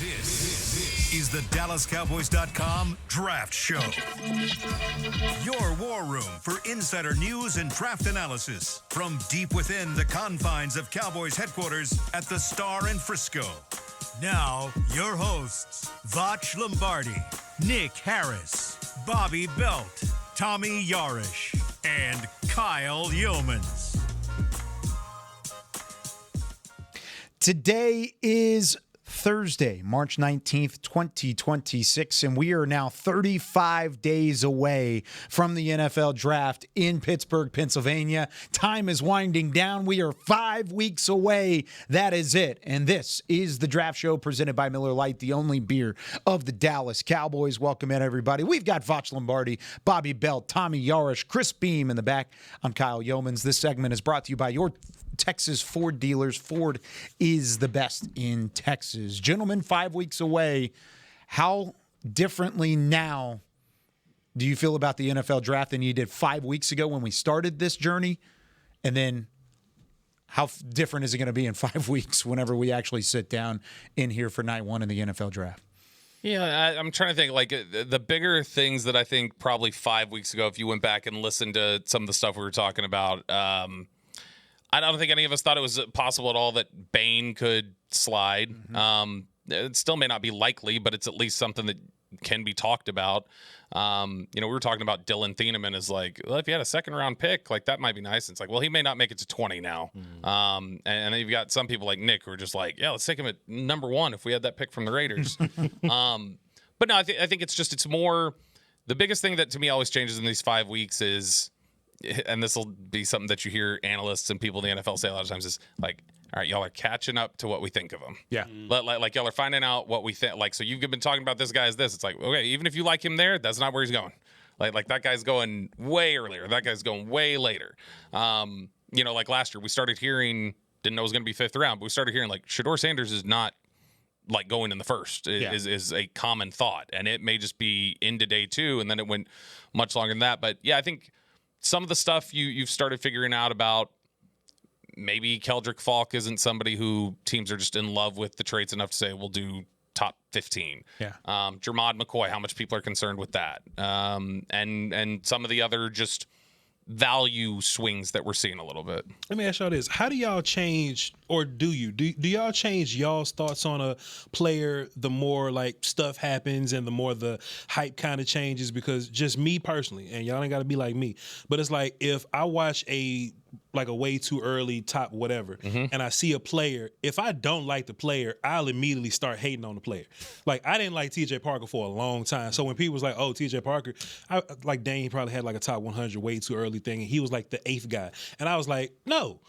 This is the DallasCowboys.com Draft Show. Your war room for insider news and draft analysis from deep within the confines of Cowboys headquarters at the Star in Frisco. Now, your hosts, Vach Lombardi, Nick Harris, Bobby Belt, Tommy Yarish, and Kyle Yeomans. Today is Thursday, March 19th, 2026, and we are now 35 days away from the NFL draft in Pittsburgh, Pennsylvania. Time is winding down. We are 5 weeks away. That is it. And this is the Draft Show presented by Miller Lite, the only beer of the Dallas Cowboys. Welcome in, everybody. We've got Vach Lombardi, Bobby Belt, Tommy Yarish, Chris Beam in the back. I'm Kyle Yeomans. This segment is brought to you by your Texas Ford dealers. Ford is the best in Texas. Gentlemen, 5 weeks away. How differently now do you feel about the NFL draft than you did 5 weeks ago when we started this journey? And then how different is it going to be in 5 weeks whenever we actually sit down in here for night one in the NFL draft? Yeah, I'm trying to think, like, the bigger things that I think probably 5 weeks ago, if you went back and listened to some of the stuff we were talking about, I don't think any of us thought it was possible at all that Bain could slide. Mm-hmm. It still may not be likely, but it's at least something that can be talked about. We were talking about Dylan Thieneman as like, well, if you had a second-round pick, like that might be nice. It's like, well, he may not make it to 20 now. Mm-hmm. And then you've got some people like Nick who are just like, yeah, let's take him at number 1 if we had that pick from the Raiders. But no, I think it's more – the biggest thing that to me always changes in these 5 weeks is – and this will be something that you hear analysts and people in the NFL say a lot of times is like, all right, y'all are catching up to what we think of him. Yeah. Like y'all are finding out what we think. Like, so you've been talking about this guy as this. It's like, okay, even if you like him there, that's not where he's going. Like that guy's going way earlier. That guy's going way later. Like last year we started hearing, didn't know it was going to be 5th round, but we started hearing like Shedeur Sanders is not like going in the first is a common thought. And it may just be into day 2. And then it went much longer than that. But yeah, I think some of the stuff you've started figuring out about maybe Keldrick Falk isn't somebody who teams are just in love with the traits enough to say we'll do top 15. Yeah. Jermod McCoy, how much people are concerned with that. And some of the other just value swings that we're seeing a little bit. Let me ask y'all this. How do y'all change, or do y'all change y'all's thoughts on a player the more like stuff happens and the more the hype kind of changes? Because just me personally, and y'all ain't got to be like me, but it's like if I watch a way too early top whatever, and I see a player, if I don't like the player, I'll immediately start hating on the player. Like, I didn't like T.J. Parker for a long time. So when people was like, oh, T.J. Parker, like Dane probably had like a top 100 way too early thing, and he was like the 8th guy. And I was like, no.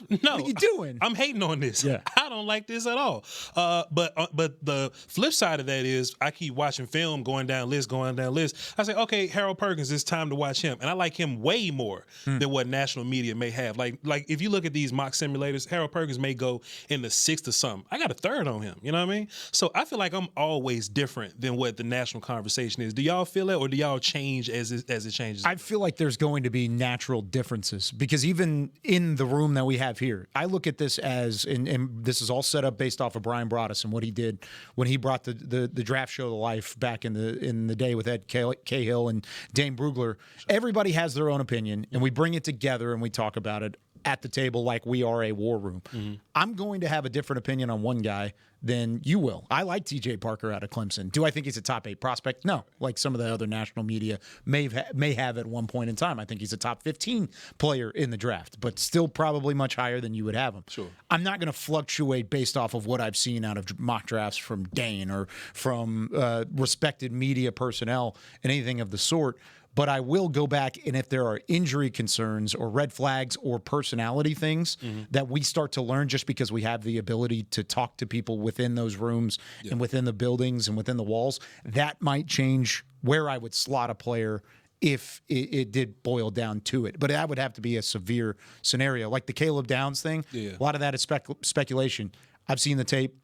What are you doing? I'm hating on this. Yeah. I don't like this at all. But the flip side of that is I keep watching film, going down list. I say, okay, Harold Perkins, it's time to watch him. And I like him way more than what national media may have. Like if you look at these mock simulators, Harold Perkins may go in the 6th or something. I got a 3rd on him. You know what I mean? So I feel like I'm always different than what the national conversation is. Do y'all feel it, or do y'all change as it changes? I feel like there's going to be natural differences because even in the room that we have here, I look at this as, and this is all set up based off of Brian Broaddus and what he did when he brought the draft show to life back in the day with Ed Cahill and Dane Brugler. Everybody has their own opinion, and we bring it together and we talk about it at the table like we are a war room. Mm-hmm. I'm going to have a different opinion on one guy than you will. I like T.J. Parker out of Clemson. Do I think he's a top 8 prospect? No. Like some of the other national media may have at one point in time. I think he's a top 15 player in the draft, but still probably much higher than you would have him. Sure. I'm not going to fluctuate based off of what I've seen out of mock drafts from Dane or from respected media personnel and anything of the sort. But I will go back, and if there are injury concerns or red flags or personality things that we start to learn just because we have the ability to talk to people within those rooms and within the buildings and within the walls, that might change where I would slot a player if it did boil down to it. But that would have to be a severe scenario. Like the Caleb Downs thing, a lot of that is speculation. I've seen the tape.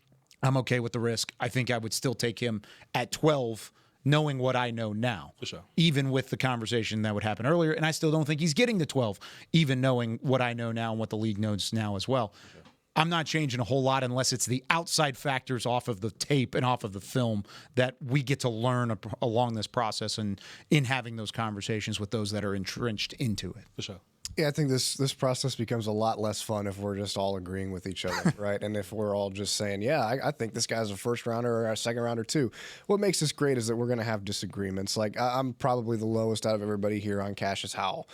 I'm okay with the risk. I think I would still take him at 12, knowing what I know now, for sure, even with the conversation that would happen earlier. And I still don't think he's getting to 12, even knowing what I know now and what the league knows now as well. I'm not changing a whole lot unless it's the outside factors off of the tape and off of the film that we get to learn along this process and in having those conversations with those that are entrenched into it. For sure. Yeah, I think this process becomes a lot less fun if we're just all agreeing with each other, right? And if we're all just saying, yeah, I think this guy's a first rounder or a second rounder too. What makes this great is that we're going to have disagreements. Like I'm probably the lowest out of everybody here on Cassius Howell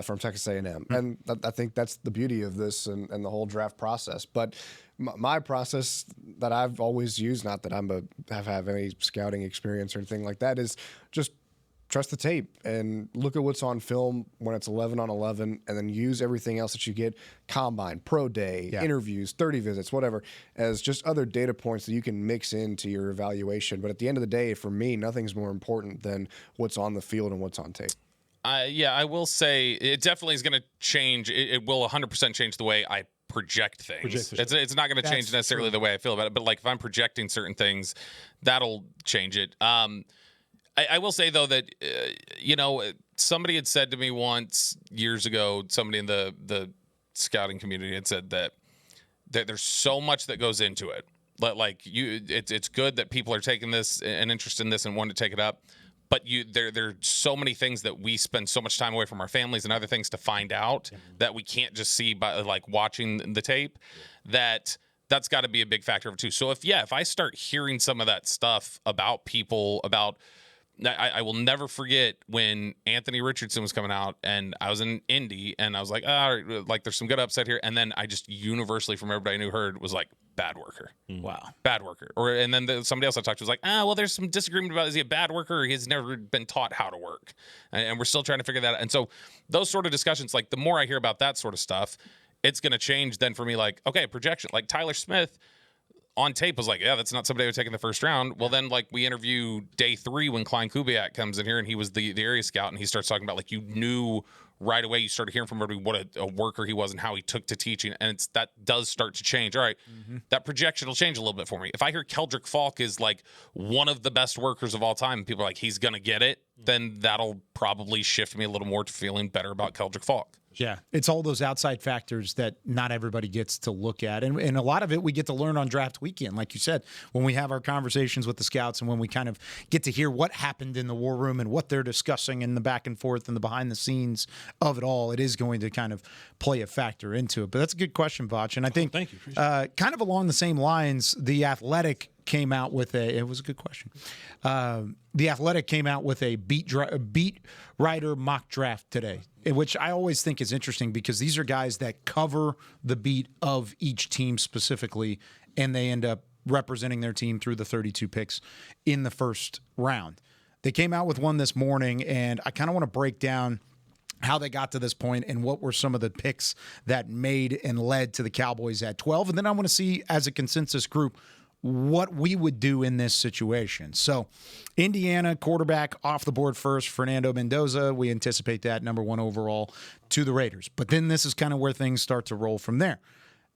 from Texas A&M. And I think that's the beauty of this and the whole draft process. But my process that I've always used, not that have any scouting experience or anything like that, is just trust the tape and look at what's on film when it's 11 on 11, and then use everything else that you get, combine, pro day, interviews, 30 visits, whatever, as just other data points that you can mix into your evaluation. But at the end of the day, for me, nothing's more important than what's on the field and what's on tape. I will say it definitely is going to change. It will 100% change the way I project things. It's not going to change necessarily the way I feel about it, but like if I'm projecting certain things, that'll change it. I will say, though, that, somebody had said to me once years ago, somebody in the scouting community had said that there's so much that goes into it. It's good that people are taking this an interest in this and want to take it up. But there are so many things that we spend so much time away from our families and other things to find out that we can't just see by like watching the tape. That's got to be a big factor of it too. So if I start hearing some of that stuff about people, I will never forget when Anthony Richardson was coming out and I was in Indy and I was like, there's some good upside here. And then I just universally from everybody I knew heard was like, bad worker. Wow. Bad worker. And then somebody else I talked to was like, there's some disagreement about, is he a bad worker or he's never been taught how to work? And we're still trying to figure that out. And so those sort of discussions, like the more I hear about that sort of stuff, it's going to change then for me, like, okay, projection, like Tyler Smith on tape was like, yeah, that's not somebody I would take in the first round. Well, then like we interview day 3 when Klein Kubiak comes in here and he was the area scout and he starts talking about like you knew right away, you started hearing from everybody what a worker he was and how he took to teaching. And that does start to change. All right, that projection will change a little bit for me. If I hear Keldrick Falk is like one of the best workers of all time and people are like, he's going to get it, then that'll probably shift me a little more to feeling better about Keldrick Falk. Yeah, it's all those outside factors that not everybody gets to look at. And a lot of it we get to learn on draft weekend, like you said, when we have our conversations with the scouts and when we kind of get to hear what happened in the war room and what they're discussing and the back and forth and the behind the scenes of it all, it is going to kind of play a factor into it. But that's a good question, Botch. And I think thank you. Kind of along the same lines, The Athletic came out with it was a good question. The Athletic came out with a beat writer mock draft today, which I always think is interesting because these are guys that cover the beat of each team specifically, and they end up representing their team through the 32 picks in the first round. They came out with one this morning, and I kind of want to break down how they got to this point and what were some of the picks that made and led to the Cowboys at 12. And then I want to see, as a consensus group, what we would do in this situation. So Indiana quarterback off the board first, Fernando Mendoza. We anticipate that number 1 overall to the Raiders. But then this is kind of where things start to roll from there.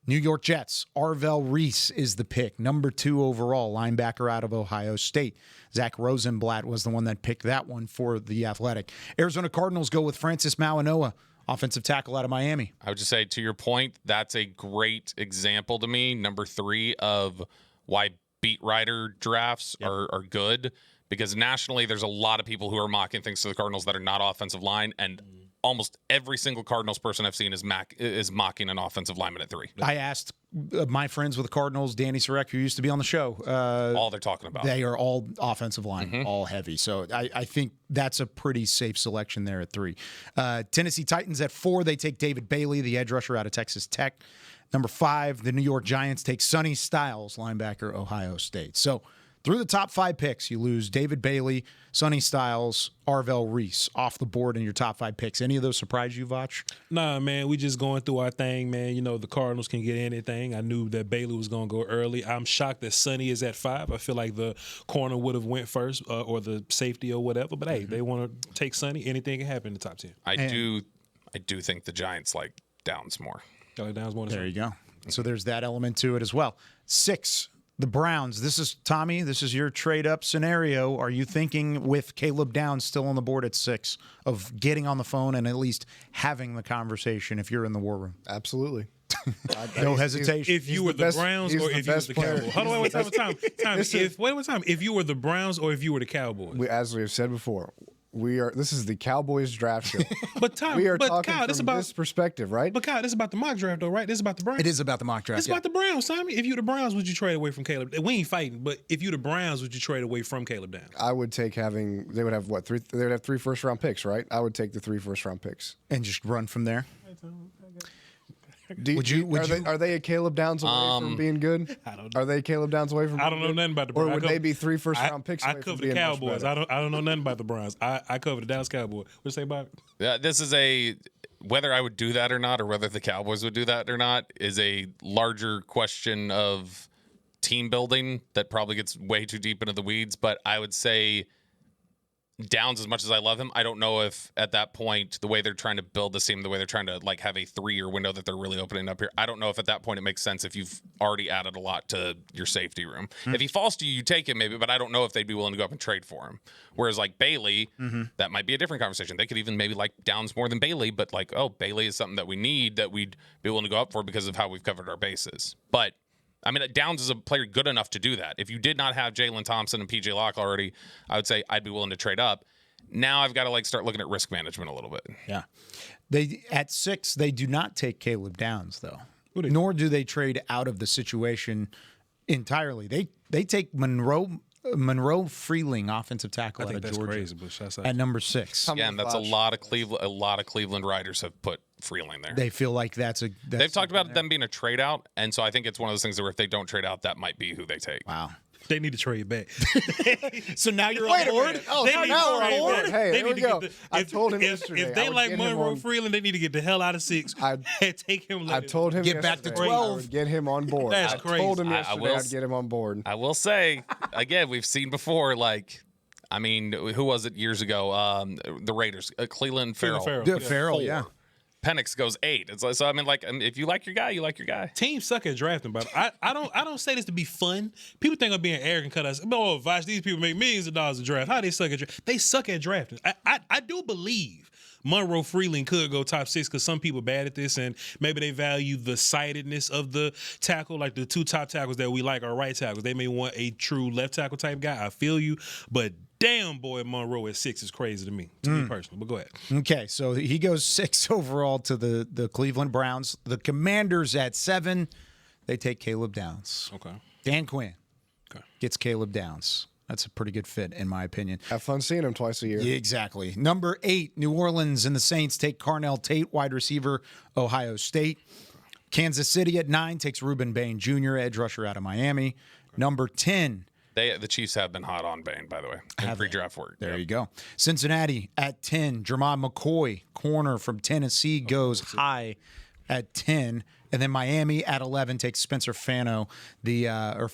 New York Jets, Arvell Reese is the pick, number 2 overall, linebacker out of Ohio State. Zach Rosenblatt was the one that picked that one for the Athletic. Arizona Cardinals go with Francis Mauigoa, offensive tackle out of Miami. I would just say, to your point, that's a great example to me, number 3 of why beat writer drafts are good, because nationally there's a lot of people who are mocking things to the Cardinals that are not offensive line, and almost every single Cardinals person I've seen is mocking an offensive lineman at 3. I asked my friends with the Cardinals, Danny Sarek, who used to be on the show. All they're talking about. They are all offensive line, all heavy. So I think that's a pretty safe selection there at 3. Tennessee Titans at 4, they take David Bailey, the edge rusher out of Texas Tech. Number 5, the New York Giants take Sonny Styles, linebacker, Ohio State. So through the top 5 picks, you lose David Bailey, Sonny Styles, Arvell Reese off the board in your top 5 picks. Any of those surprise you, Vach? Nah, man, we just going through our thing, man. You know, the Cardinals can get anything. I knew that Bailey was going to go early. I'm shocked that Sonny is at 5. I feel like the corner would have went first or the safety or whatever. But, hey, they want to take Sonny. Anything can happen in the top 10. I do think the Giants like Downs more. There you go. So there's that element to it as well. 6, the Browns. This is your trade-up scenario. Are you thinking with Caleb Downs still on the board at 6 of getting on the phone and at least having the conversation if you're in the war room? Absolutely. No hesitation. If you were the Browns or if you were the Cowboys. Hold on, wait, time. If you were the Browns or if you were the Cowboys. As we have said before, this is the Cowboys draft show. But Tom, we are but talking Kyle, from this perspective, right? But Kyle, this is about the mock draft though, right? This is about the Browns. It is about the mock draft. It's about the Browns, Tommy. If you the Browns, would you trade away from Caleb? We ain't fighting, but if you the Browns, would you trade away from Caleb Downs? I would take they would have what? They would have 3 first-round picks, right? I would take the 3 first-round picks. And just run from there. Are they a Caleb Downs away from being good? I don't know. Are they Caleb Downs away from? I don't know nothing about the Or Browns. would they be 3 first-round picks? I away cover from the being much Cowboys. better? I don't know nothing about the Browns. I cover the Dallas Cowboys. What you say about it? Yeah, this is whether I would do that or not, or whether the Cowboys would do that or not, is a larger question of team building that probably gets way too deep into the weeds. But I would say Downs, as much as I love him, I don't know if at that point, the way they're trying to build this team, the way they're trying to like have a 3-year window that they're really opening up here, I don't know if at that point it makes sense if you've already added a lot to your safety room. If he falls to you, you take him maybe, but I don't know if they'd be willing to go up and trade for him. Whereas like Bailey, that might be a different conversation. They could even maybe like Downs more than Bailey, but like, oh, Bailey is something that we need that we'd be willing to go up for because of how we've covered our bases. But I mean, Downs is a player good enough to do that. If you did not have Jalen Thompson and PJ Locke already, I would say I'd be willing to trade up. Now I've got to like start looking at risk management a little bit. Yeah. At 6, they do not take Caleb Downs though. Nor do they trade out of the situation entirely. They take Monroe Freeling, offensive tackle out of Georgia, crazy, but at number 6. Yeah, and that's a lot of Cleveland writers have put Freeling there. They feel like they've talked about them being a trade out, and so I think it's one of those things where if they don't trade out, that might be who they take. Wow. They need to trade back. So now you're on board? Oh, They now need to we're trade on board. back. Hey, They there we need to go. get I told him yesterday. If they I would like get him Monroe on- Freeland, they need to get the hell out of 6 and take him. I told him Get back to yesterday 12. I would get him on board. That's I crazy. told him I yesterday will- I'd get him on board. I will say, again, we've seen before, like, I mean, who was it years ago? The Raiders, Cleveland Farrell. Yeah, Farrell, yeah. Penix goes 8. It's like, so I mean, like, if you like your guy, you like your guy. Teams suck at drafting, but I don't say this to be fun. People think I'm being arrogant because oh, Vosh, these people make millions of dollars a draft. How they suck at draft? They suck at drafting. I do believe Monroe Freeling could go top 6 because some people bad at this and maybe they value the sightedness of the tackle. Like the 2 top tackles that we like are right tackles. They may want a true left tackle type guy. I feel you, but damn, boy, Monroe at 6 is crazy to me personally. But go ahead. Okay, so he goes 6 overall to the Cleveland Browns. The Commanders at 7, they take Caleb Downs. Okay. Dan Quinn gets Caleb Downs. That's a pretty good fit, in my opinion. Have fun seeing him twice a year. Yeah, exactly. Number 8, New Orleans and the Saints take Carnell Tate, wide receiver, Ohio State. Kansas City at 9 takes Reuben Bain Jr., edge rusher out of Miami. Number 10. The Chiefs have been hot on Bain, by the way, in pre-draft work. There you go. Cincinnati at 10. Jermod McCoy, corner from Tennessee, goes high at 10. And then Miami at 11 takes Spencer Fano, offensive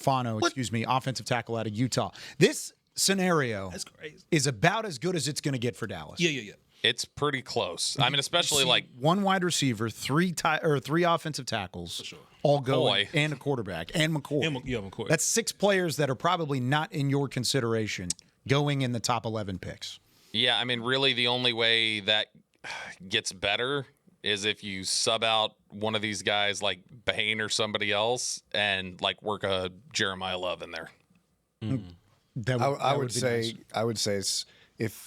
tackle out of Utah. This scenario That's crazy. is about as good as it's going to get for Dallas. Yeah. It's pretty close. I mean, especially like one wide receiver, 3 offensive tackles, all going, and a quarterback, and McCoy. McCoy. That's 6 players that are probably not in your consideration going in the top 11 picks. Yeah, I mean, really the only way that gets better is if you sub out one of these guys like Bain or somebody else and like work a Jeremiah Love in there. I would say it's,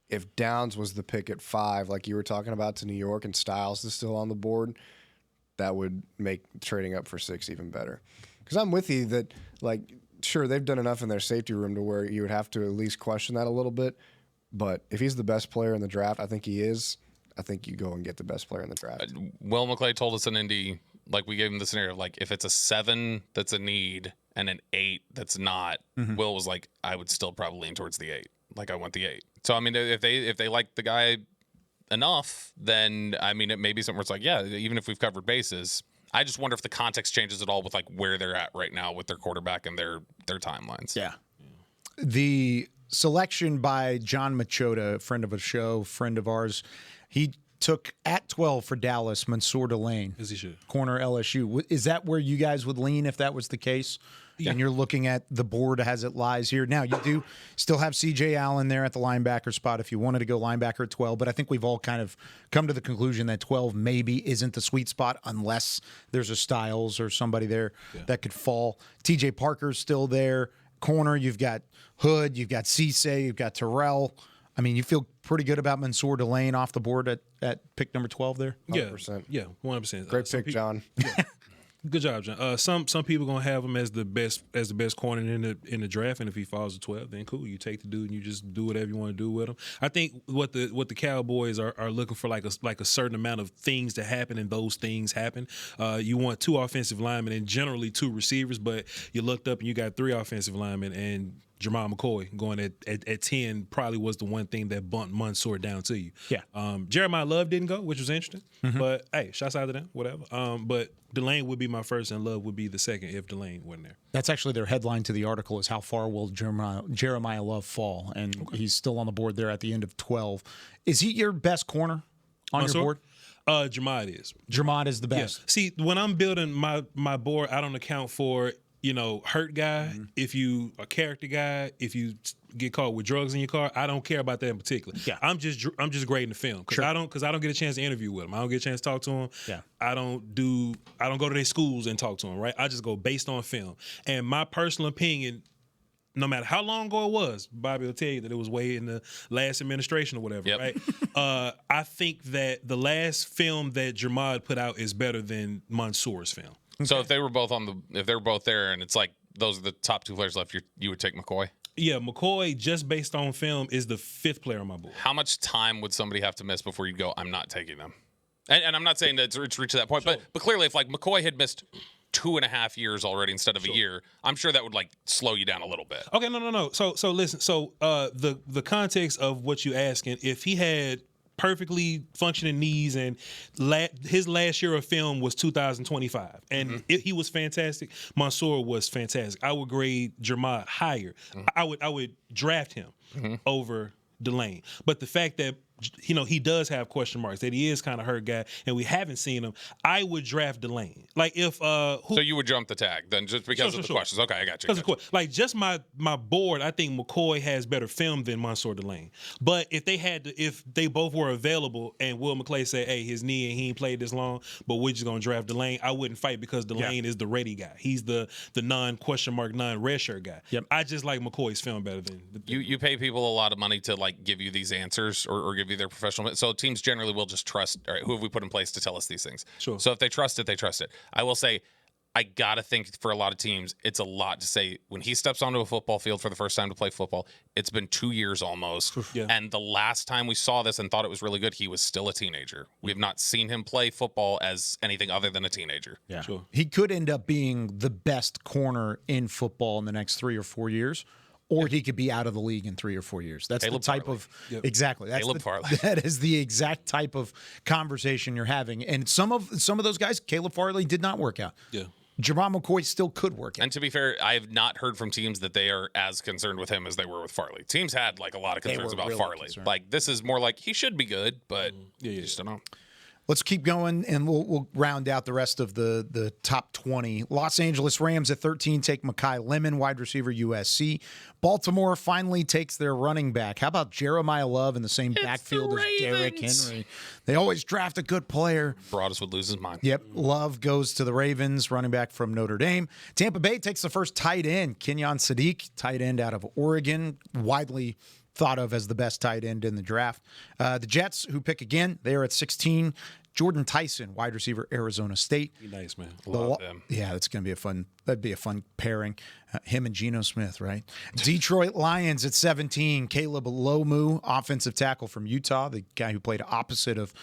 if Downs was the pick at 5, like you were talking about, to New York, and Styles is still on the board, that would make trading up for 6 even better. Because I'm with you that, like, sure, they've done enough in their safety room to where you would have to at least question that a little bit. But if he's the best player in the draft, I think he is. I think you go and get the best player in the draft. Will McClay told us in Indy, like we gave him the scenario, like if it's a 7 that's a need and an 8 that's not, Will was like, I would still probably lean towards the 8. Like I want the 8. So I mean, if they like the guy enough, then I mean, it may be something where it's like, yeah, even if we've covered bases, I just wonder if the context changes at all with like where they're at right now with their quarterback and their timelines. Yeah. The selection by John Machota, friend of a show, friend of ours, he took at 12 for Dallas, Mansour Delane. As he should. Corner LSU. Is that where you guys would lean if that was the case? Yeah. And you're looking at the board as it lies here. Now, you do still have C.J. Allen there at the linebacker spot if you wanted to go linebacker at 12, but I think we've all kind of come to the conclusion that 12 maybe isn't the sweet spot unless there's a Styles or somebody there that could fall. T.J. Parker's still there. Corner, you've got Hood, you've got Cisse, you've got Terrell. I mean, you feel pretty good about Mansour Delane off the board at pick number 12 there? 100%. Yeah, 100%. Great pick, John. Good job, John. Some people gonna have him as the best corner in the draft, and if he falls to 12, then cool. You take the dude and you just do whatever you want to do with him. I think what the Cowboys are looking for like a certain amount of things to happen, and those things happen. You want 2 offensive linemen and generally 2 receivers, but you looked up and you got 3 offensive linemen, and Jamal McCoy going at 10 probably was the one thing that bumped Mansour down to you. Yeah. Jeremiah Love didn't go, which was interesting. But hey, shouts out to them, whatever. But Delane would be my first, and Love would be the second if Delane wasn't there. That's actually their headline to the article is how far will Jeremiah Love fall? And he's still on the board there at the end of 12. Is he your best corner on your board? Jamad is. Jamad is the best. Yeah. See, when I'm building my board, I don't account for hurt guy, if you a character guy, if you get caught with drugs in your car, I don't care about that in particular. Yeah. I'm just grading the film because I don't get a chance to interview with them. I don't get a chance to talk to them. Yeah. I don't go to their schools and talk to them. Right. I just go based on film. And my personal opinion, no matter how long ago it was, Bobby will tell you that it was way in the last administration or whatever. Yep. Right. I think that the last film that Jamad put out is better than Mansour's film. So if they were both there, and it's like those are the top 2 players left, you would take McCoy. Yeah, McCoy, just based on film, is the 5th player on my board. How much time would somebody have to miss before you go, I'm not taking them? And I'm not saying that it's reached that point, but clearly if like McCoy had missed 2.5 years already instead of a year, I'm sure that would like slow you down a little bit. Okay, no. So listen. So the context of what you asking, if he had perfectly functioning knees and his last year of film was 2025 and he was fantastic, Mansour was fantastic, I would grade Jermad higher. I would draft him over Delane. But the fact that he does have question marks, that he is kind of hurt guy, and we haven't seen him, I would draft Delane. Like if so you would jump the tag then just because of the questions. Okay, I got you. Like just my board, I think McCoy has better film than Mansour Delane. But if they both were available and Will McClay said, hey, his knee and he ain't played this long, but we're just gonna draft Delane, I wouldn't fight because Delane is the ready guy. He's the non-question mark, non-red shirt guy. Yep. I just like McCoy's film better than you pay people a lot of money to like give you these answers or give you their professional. So teams generally will just trust, all right, who have we put in place to tell us these things? Sure. So if they trust it, they trust it. I will say, I got to think for a lot of teams, it's a lot to say when he steps onto a football field for the first time to play football. It's been 2 years almost. Yeah. And the last time we saw this and thought it was really good, he was still a teenager. We have not seen him play football as anything other than a teenager. Yeah. Sure. He could end up being the best corner in football in the next 3 or 4 years. Or he could be out of the league in 3 or 4 years. That's Caleb the type Farley. of exactly. That's Caleb Farley. That is the exact type of conversation you're having. And some of those guys, Caleb Farley did not work out. Yeah. Jamal McCoy still could work out. And to be fair, I have not heard from teams that they are as concerned with him as they were with Farley. Teams had like a lot of concerns were about really Farley. concerned. Like this is more like he should be good, but you just don't know. Let's keep going, and we'll round out the rest of the top 20. Los Angeles Rams at 13 take Mekhi Lemon, wide receiver, USC. Baltimore finally takes their running back. How about Jeremiah Love in the same backfield as Derrick Henry? They always draft a good player. Broadus would lose his mind. Yep, Love goes to the Ravens, running back from Notre Dame. Tampa Bay takes the first tight end, Kenyon Sadiq, tight end out of Oregon, widely thought of as the best tight end in the draft. The Jets, who pick again, they are at 16. Jordan Tyson, wide receiver, Arizona State. Be nice, man. Love them. Yeah, that's going to be a fun. That'd be a fun pairing. Him and Geno Smith, right? Detroit Lions at 17. Caleb Lomu, offensive tackle from Utah, the guy who played opposite of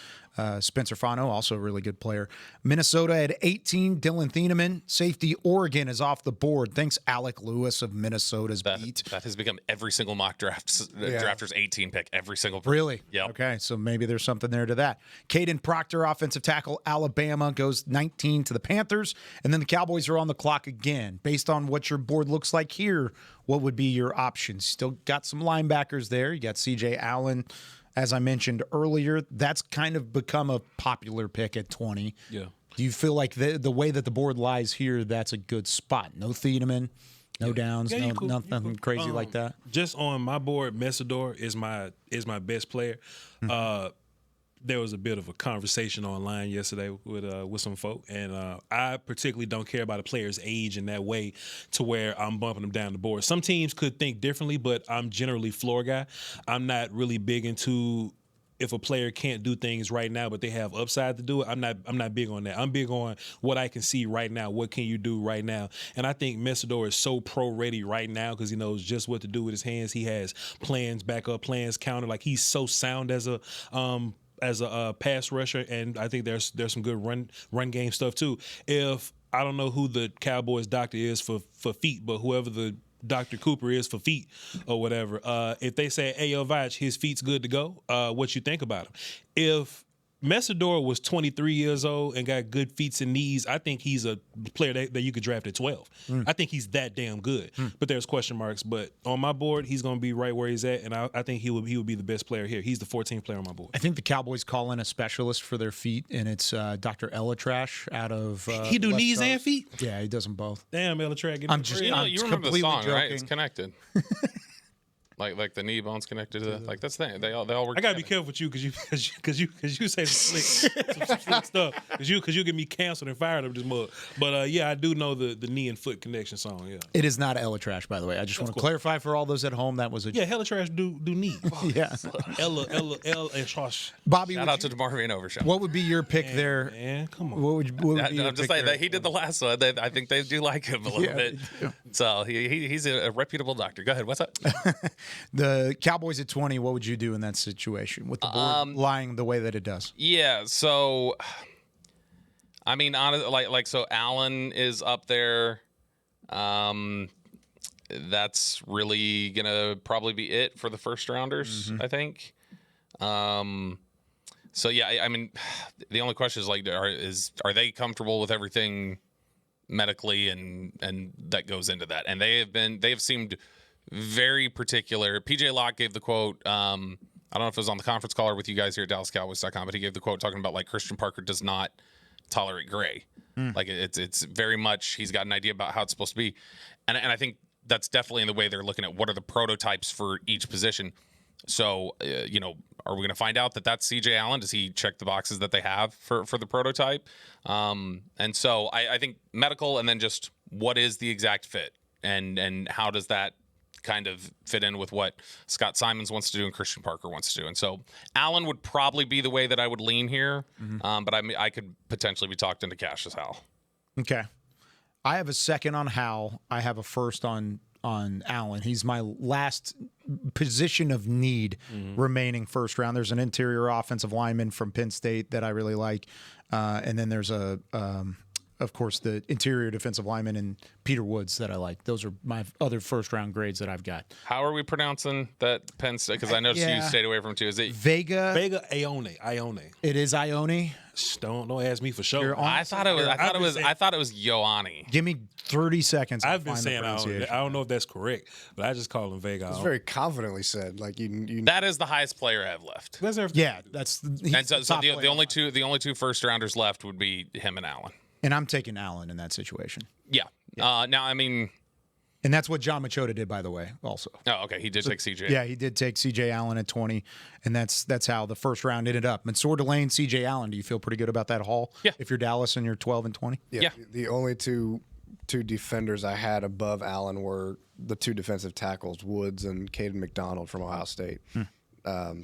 Spencer Fano, also a really good player. Minnesota at 18. Dylan Thieneman, safety. Oregon is off the board. Thanks, Alec Lewis of Minnesota's beat. That has become every single mock drafter's 18 pick. Every single. Really? Yeah. Okay, so maybe there's something there to that. Caden Proctor, offensive tackle, Alabama, goes 19 to the Panthers. And then the Cowboys are on the clock again. Based on what your board looks like here, what would be your options? Still got some linebackers there. You got C.J. Allen. as I mentioned earlier, that's kind of become a popular pick at 20. Yeah. Do you feel like the way that the board lies here, that's a good spot? No Thiedemann, no Downs, Yeah, you cool. nothing crazy like that? Just on my board, Messidor is my best player. There was a bit of a conversation online yesterday with some folk, and I particularly don't care about a player's age in that way to where I'm bumping them down the board. Some teams could think differently, but I'm generally floor guy. I'm not really big into if a player can't do things right now, but they have upside to do it. I'm not big on that. I'm big on what I can see right now. What can you do right now? And I think Messidor is so pro ready right now because he knows just what to do with his hands. He has plans, backup plans, counter. Like he's so sound as a pass rusher, and I think there's some good run game stuff too. If I don't know who the Cowboys doctor is for feet, but whoever the Dr. Cooper is for feet or whatever, if they say, hey, yo, Vach, his feet's good to go, what you think about him? If Messidor was 23 years old and got good feet and knees, I think he's a player that you could draft at 12. I think he's that damn good. But there's question marks. But on my board, he's going to be right where he's at, and I think he would be the best player here. He's the 14th player on my board. I think the Cowboys call in a specialist for their feet, and it's Dr. Elatrash out of he do West knees Coast. and feet? Yeah, he does them both. Damn, Elatrash. I'm just- You know, I'm you remember the completely song, right? joking. It's connected. like the knee bone's connected to the, like that's the thing. They all work. I gotta be together. careful with you because you say some slick stuff because you get me canceled and fired up this mug. But yeah, I do know the knee and foot connection song. Yeah, It is not Elatrash, by the way. I just want to clarify for all those at home that was a yeah. Hella trash do knee. yeah. Ella and trash. Bobby, Shout would out to DeMarvin Overshow. what would be your pick there? Man, come on. What would be your I'm just pick saying there? that he did the last one. I think they do like him a little Yeah, bit. So he's a reputable doctor. Go ahead. What's up? The Cowboys at 20, what would you do in that situation with the board lying the way that it does? Yeah. So, I mean, honestly, so Allen is up there. That's really gonna probably be it for the first rounders, I think. So yeah, I mean, the only question is like, are they comfortable with everything medically and that goes into that? And they have seemed very particular. PJ Locke gave the quote. I don't know if it was on the conference call or with you guys here at DallasCowboys.com, but he gave the quote talking about like Christian Parker does not tolerate gray. Like it's very much, he's got an idea about how it's supposed to be. And I think that's definitely in the way they're looking at what are the prototypes for each position. So, are we going to find out that that's CJ Allen? Does he check the boxes that they have for the prototype? And so I think medical, and then just what is the exact fit and how does that kind of fit in with what Scott Simons wants to do and Christian Parker wants to do. And so Allen would probably be the way that I would lean here. But I could potentially be talked into Cassius Howell. Okay. I have a second on Howell. I have a first on Allen. He's my last position of need remaining first round. There's an interior offensive lineman from Penn State that I really like. And then there's of course, the interior defensive lineman and Peter Woods that I like. Those are my other first round grades that I've got. How are we pronouncing that Penn State? Because I noticed you stayed away from it too. Is it Vega? Ione. It is Ione. Don't ask me for sure. You're on- I thought it was Ioani. Give me 30 seconds. I've been saying Ione. I don't know if that's correct, but I just call him Vega. It's very confidently said. Like you That is the highest player I have left. Yeah, that's And so the only two first rounders left would be him and Allen. And I'm taking Allen in that situation. Yeah. Now I mean, And that's what John Machota did, by the way, also. oh, okay, he did take CJ. Yeah, he did take C.J. Allen at 20, and that's how the first round ended up. Mansour Delane, C.J. Allen, do you feel pretty good about that haul? Yeah. If you're Dallas and you're 12 and 20? Yeah. The only two defenders I had above Allen were the two defensive tackles, Woods and Caden McDonald from Ohio State.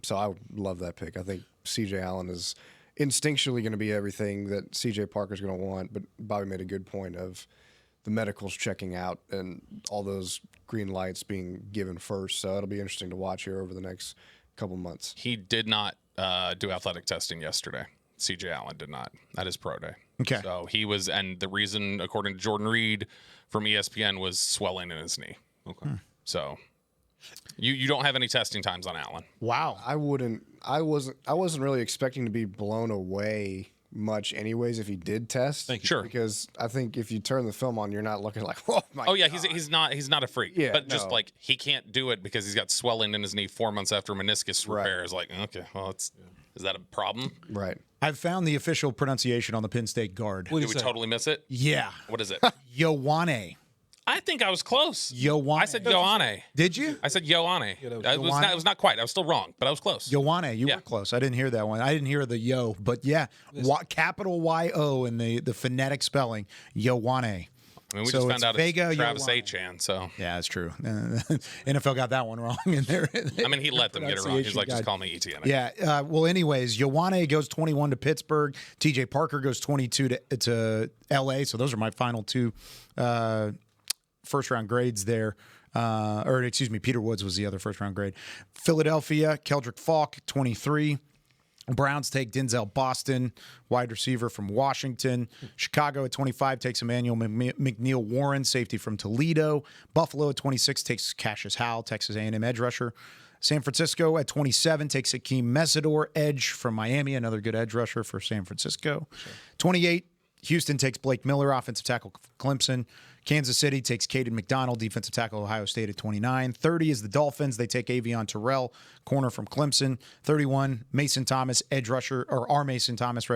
So I love that pick. I think C.J. Allen is instinctually going to be everything that C.J. Parker's going to want, but Bobby made a good point of the medicals checking out and all those green lights being given first. So it'll be interesting to watch here over the next couple months. He did not do athletic testing yesterday. CJ Allen did not at his pro day. Okay. So he was, and the reason, according to Jordan Reed from ESPN, was swelling in his knee. Okay. So you don't have any testing times on Allen. Wow. I wasn't really expecting to be blown away much anyways if he did test. Thank you. Sure. Because I think if you turn the film on, you're not looking like, oh my Oh yeah, God. he's not a freak. Yeah, but just no. like he can't do it because he's got swelling in his knee 4 months after meniscus Right. repair. Is like, okay, well, is that a problem? Right. I've found the official pronunciation on the Penn State guard. What do Did you we say? totally miss it? Yeah. What is it? Ioane. I think I was close. Ioane. I said Ioane. Did you? I said Ioane. that was It was not quite. I was still wrong, but I was close. Ioane, you Yeah. were close. I didn't hear that one. I didn't hear the yo, but yeah, capital Y-O in the phonetic spelling, Ioane. I mean, we So just it's found out Vega it's Travis Ioane. A-Chan, so. Yeah, that's true. NFL got that one wrong in there. I mean, he let them get it wrong. He's like, just call me ETN. Yeah. Well, anyways, Ioane goes 21 to Pittsburgh. TJ Parker goes 22 to LA. So those are my final two first round grades there. Or excuse me, Peter Woods was the other first round grade. Philadelphia, Keldrick Falk, 23. Browns take Denzel Boston, wide receiver from Washington. Chicago at 25 takes Emmanuel McNeil Warren, safety from Toledo. Buffalo at 26 takes Cassius Howell, Texas A&M edge rusher. San Francisco at 27 takes Akeem Mesidor, edge from Miami, another good edge rusher for San Francisco. 28, Houston takes Blake Miller, offensive tackle Clemson. Kansas City takes Caden McDonald, defensive tackle Ohio State at 29. 30 is the Dolphins. They take Avion Terrell, corner from Clemson. 31, Mason Thomas, edge rusher, or our Mason Thomas,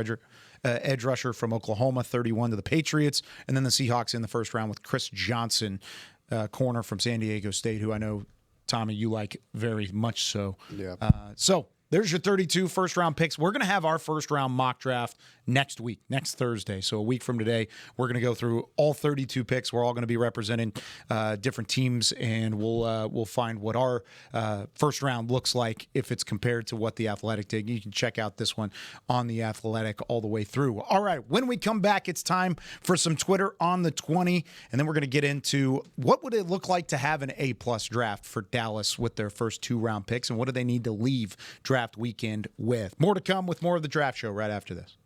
edge rusher from Oklahoma. 31 to the Patriots. And then the Seahawks in the first round with Chris Johnson, corner from San Diego State, who I know, Tommy, you like very much so. Yeah. So there's your 32 first-round picks. We're going to have our first-round mock draft next week, next Thursday. So a week from today, we're going to go through all 32 picks. We're all going to be representing different teams, and we'll find what our first round looks like if it's compared to what the Athletic did. You can check out this one on the Athletic all the way through. All right, when we come back, it's time for some Twitter on the 20, and then we're going to get into what would it look like to have an A-plus draft for Dallas with their first two-round picks, and what do they need to leave draft weekend with. More to come with more of the Draft Show right after this.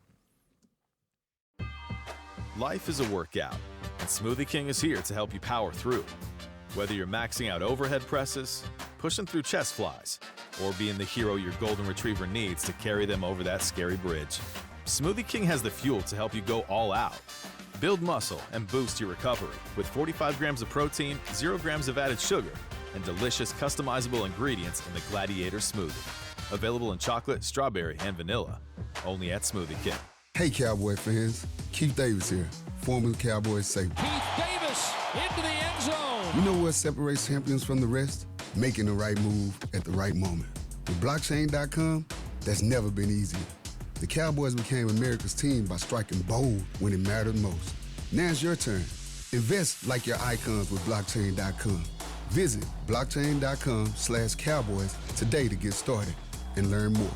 Life is a workout, and Smoothie King is here to help you power through. Whether you're maxing out overhead presses, pushing through chest flies, or being the hero your golden retriever needs to carry them over that scary bridge, Smoothie King has the fuel to help you go all out. Build muscle and boost your recovery with 45 grams of protein, 0 grams of added sugar, and delicious customizable ingredients in the Gladiator Smoothie. Available in chocolate, strawberry, and vanilla. Only at Smoothie King. Hey, Cowboy fans. Keith Davis here, former Cowboys safety. Keith Davis into the end zone. You know what separates champions from the rest? Making the right move at the right moment. With blockchain.com, that's never been easier. The Cowboys became America's team by striking bold when it mattered most. Now it's your turn. Invest like your icons with blockchain.com. Visit blockchain.com/Cowboys today to get started and learn more.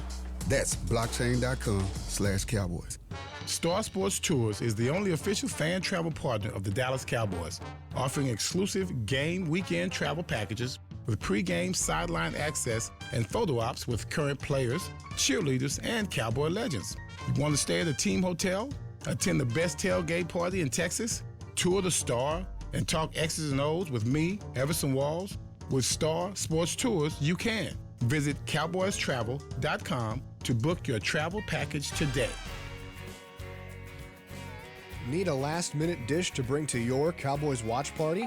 That's blockchain.com/Cowboys. Star Sports Tours is the only official fan travel partner of the Dallas Cowboys, offering exclusive game weekend travel packages with pre-game sideline access and photo ops with current players, cheerleaders, and Cowboy legends. You want to stay at a team hotel, attend the best tailgate party in Texas, tour the Star, and talk X's and O's with me, Everson Walls? With Star Sports Tours, you can. Visit cowboystravel.com to book your travel package today. Need a last-minute dish to bring to your Cowboys watch party?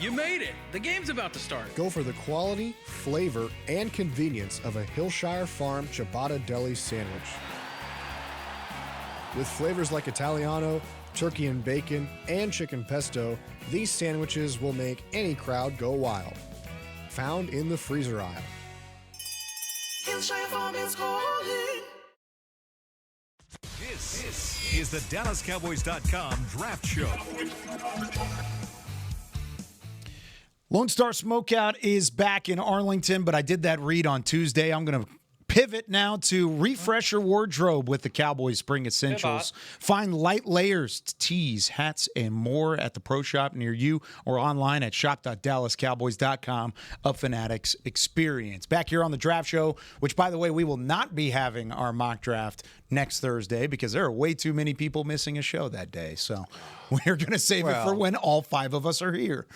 You made it. The game's about to start. Go for the quality, flavor, and convenience of a Hillshire Farm ciabatta deli sandwich. With flavors like Italiano, turkey and bacon, and chicken pesto, these sandwiches will make any crowd go wild. Found in the freezer aisle. Hillshire Farm is calling. This is the DallasCowboys.com Draft Show. Lone Star Smokeout is back in Arlington, but I did that read on Tuesday. I'm going to pivot now to refresh your wardrobe with the Cowboys Spring Essentials. Find light layers, tees, hats, and more at the pro shop near you or online at shop.dallascowboys.com. A Fanatics experience. Back here on the Draft Show, which, by the way, we will not be having our mock draft next Thursday because there are way too many people missing a show that day. So we're going to save it for when all 5 of us are here.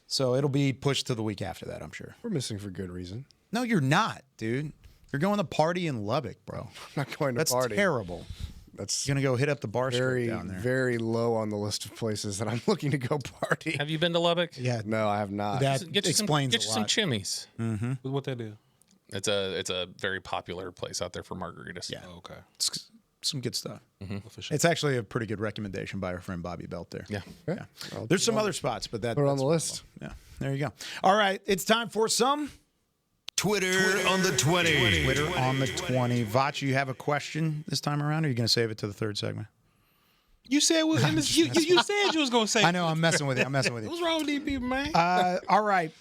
So it'll be pushed to the week after that, I'm sure. We're missing for good reason. No, you're not, dude. You're going to party in Lubbock, bro. I'm not going to That's party. terrible. That's You're going to go hit up the bar very, strip down there. very low on the list of places that I'm looking to go party. Have you been to Lubbock? Yeah, No, I have not. that Get you explains some, get a you some lot. chimneys. What that is? It's a very popular place out there for margaritas. Yeah. Oh, okay. It's some good stuff. For sure. It's actually a pretty good recommendation by our friend Bobby Belt there. Yeah. Yeah. There's some other spots, but Put it on that's the list. Yeah. There you go. All right. It's time for some Twitter on the 20. Twitter on the 20. Vacha, you have a question this time around, or are you going to save it to the third segment? You said you said you was gonna say. I know. I'm messing with you. What's wrong with these people, man? All right.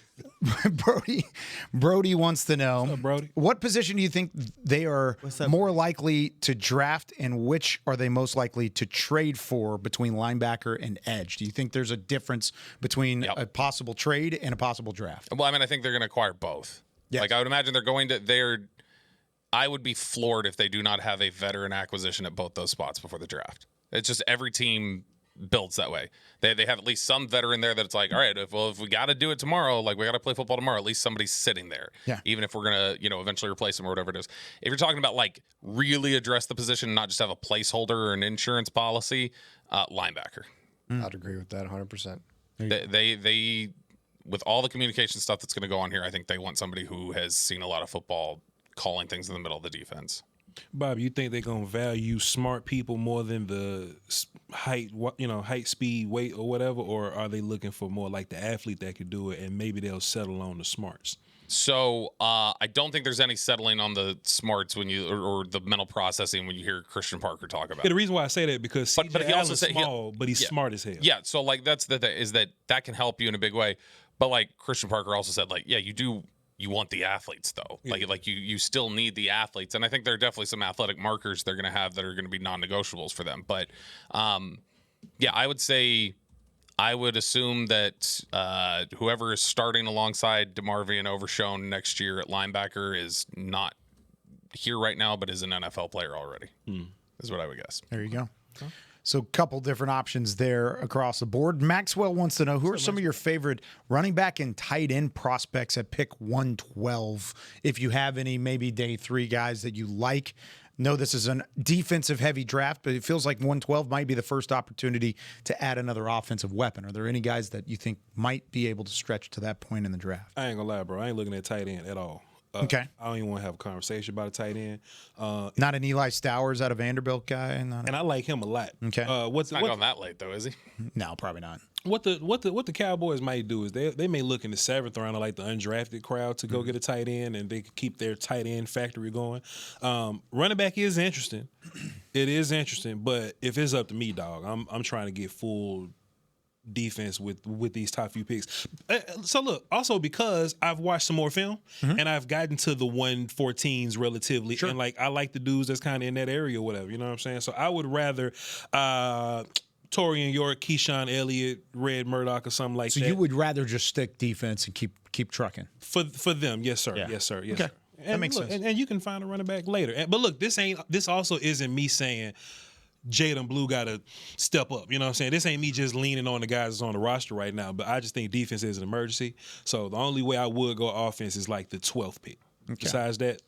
Brody wants to know, What's up, Brody? what position do you think they are more likely to draft, and which are they most likely to trade for between linebacker and edge? Do you think there's a difference between a possible trade and a possible draft? Well, I mean, I think they're going to acquire both. Yes. Like, I would imagine I would be floored if they do not have a veteran acquisition at both those spots before the draft. It's just every team builds that way. They have at least some veteran there that it's like, all right, if we got to do it tomorrow, like we got to play football tomorrow, at least somebody's sitting there. Yeah. Even if we're going to, eventually replace them or whatever it is. If you're talking about like really address the position, not just have a placeholder or an insurance policy, linebacker. I'd agree with that 100%. They with all the communication stuff that's going to go on here, I think they want somebody who has seen a lot of football calling things in the middle of the defense. Bob, you think they're gonna value smart people more than the height, height, speed, weight, or whatever, or are they looking for more like the athlete that could do it, and maybe they'll settle on the smarts? So I don't think there's any settling on the smarts when you or the mental processing when you hear Christian Parker talk about Yeah, it. the reason why I say that because But he also Allen's said small, but he's smart as hell. Yeah, so like that's the thing is that can help you in a big way. But like Christian Parker also said, like, yeah, you want the athletes though. Like you still need the athletes. And I think there are definitely some athletic markers they're gonna have that are gonna be non-negotiables for them. But yeah, I would assume that whoever is starting alongside DeMarvion Overshown next year at linebacker is not here right now, but is an NFL player already. Is what I would guess. There you go. So a couple different options there across the board. Maxwell wants to know, who are some of your favorite running back and tight end prospects at pick 112? If you have any, maybe day 3 guys that you like. No, this is a defensive heavy draft, but it feels like 112 might be the first opportunity to add another offensive weapon. Are there any guys that you think might be able to stretch to that point in the draft? I ain't gonna lie, bro. I ain't looking at tight end at all. Okay. I don't even want to have a conversation about a tight end. Not an Eli Stowers out of Vanderbilt guy? And I like him a lot. Okay. Not going that late though, is he? No, probably not. What the Cowboys might do is they may look in the 7th round of like the undrafted crowd to go get a tight end, and they could keep their tight end factory going. Running back is interesting. It is interesting, but if it's up to me, dog, I'm trying to get full defense with these top few picks. So look, also because I've watched some more film and I've gotten to the 114s relatively, and like I like the dudes that's kind of in that area or whatever. You know what I'm saying? So I would rather Torian York, Keyshawn Elliott, Red Murdoch, or something like that. So you would rather just stick defense and keep trucking? For them, yes sir, Yeah. yes sir, yes Okay. sir. That And makes look, sense. And you can find a running back later. But look, this also isn't me saying Jaden Blue got to step up. You know what I'm saying? This ain't me just leaning on the guys that's on the roster right now, but I just think defense is an emergency. So the only way I would go offense is like the 12th pick. Besides that,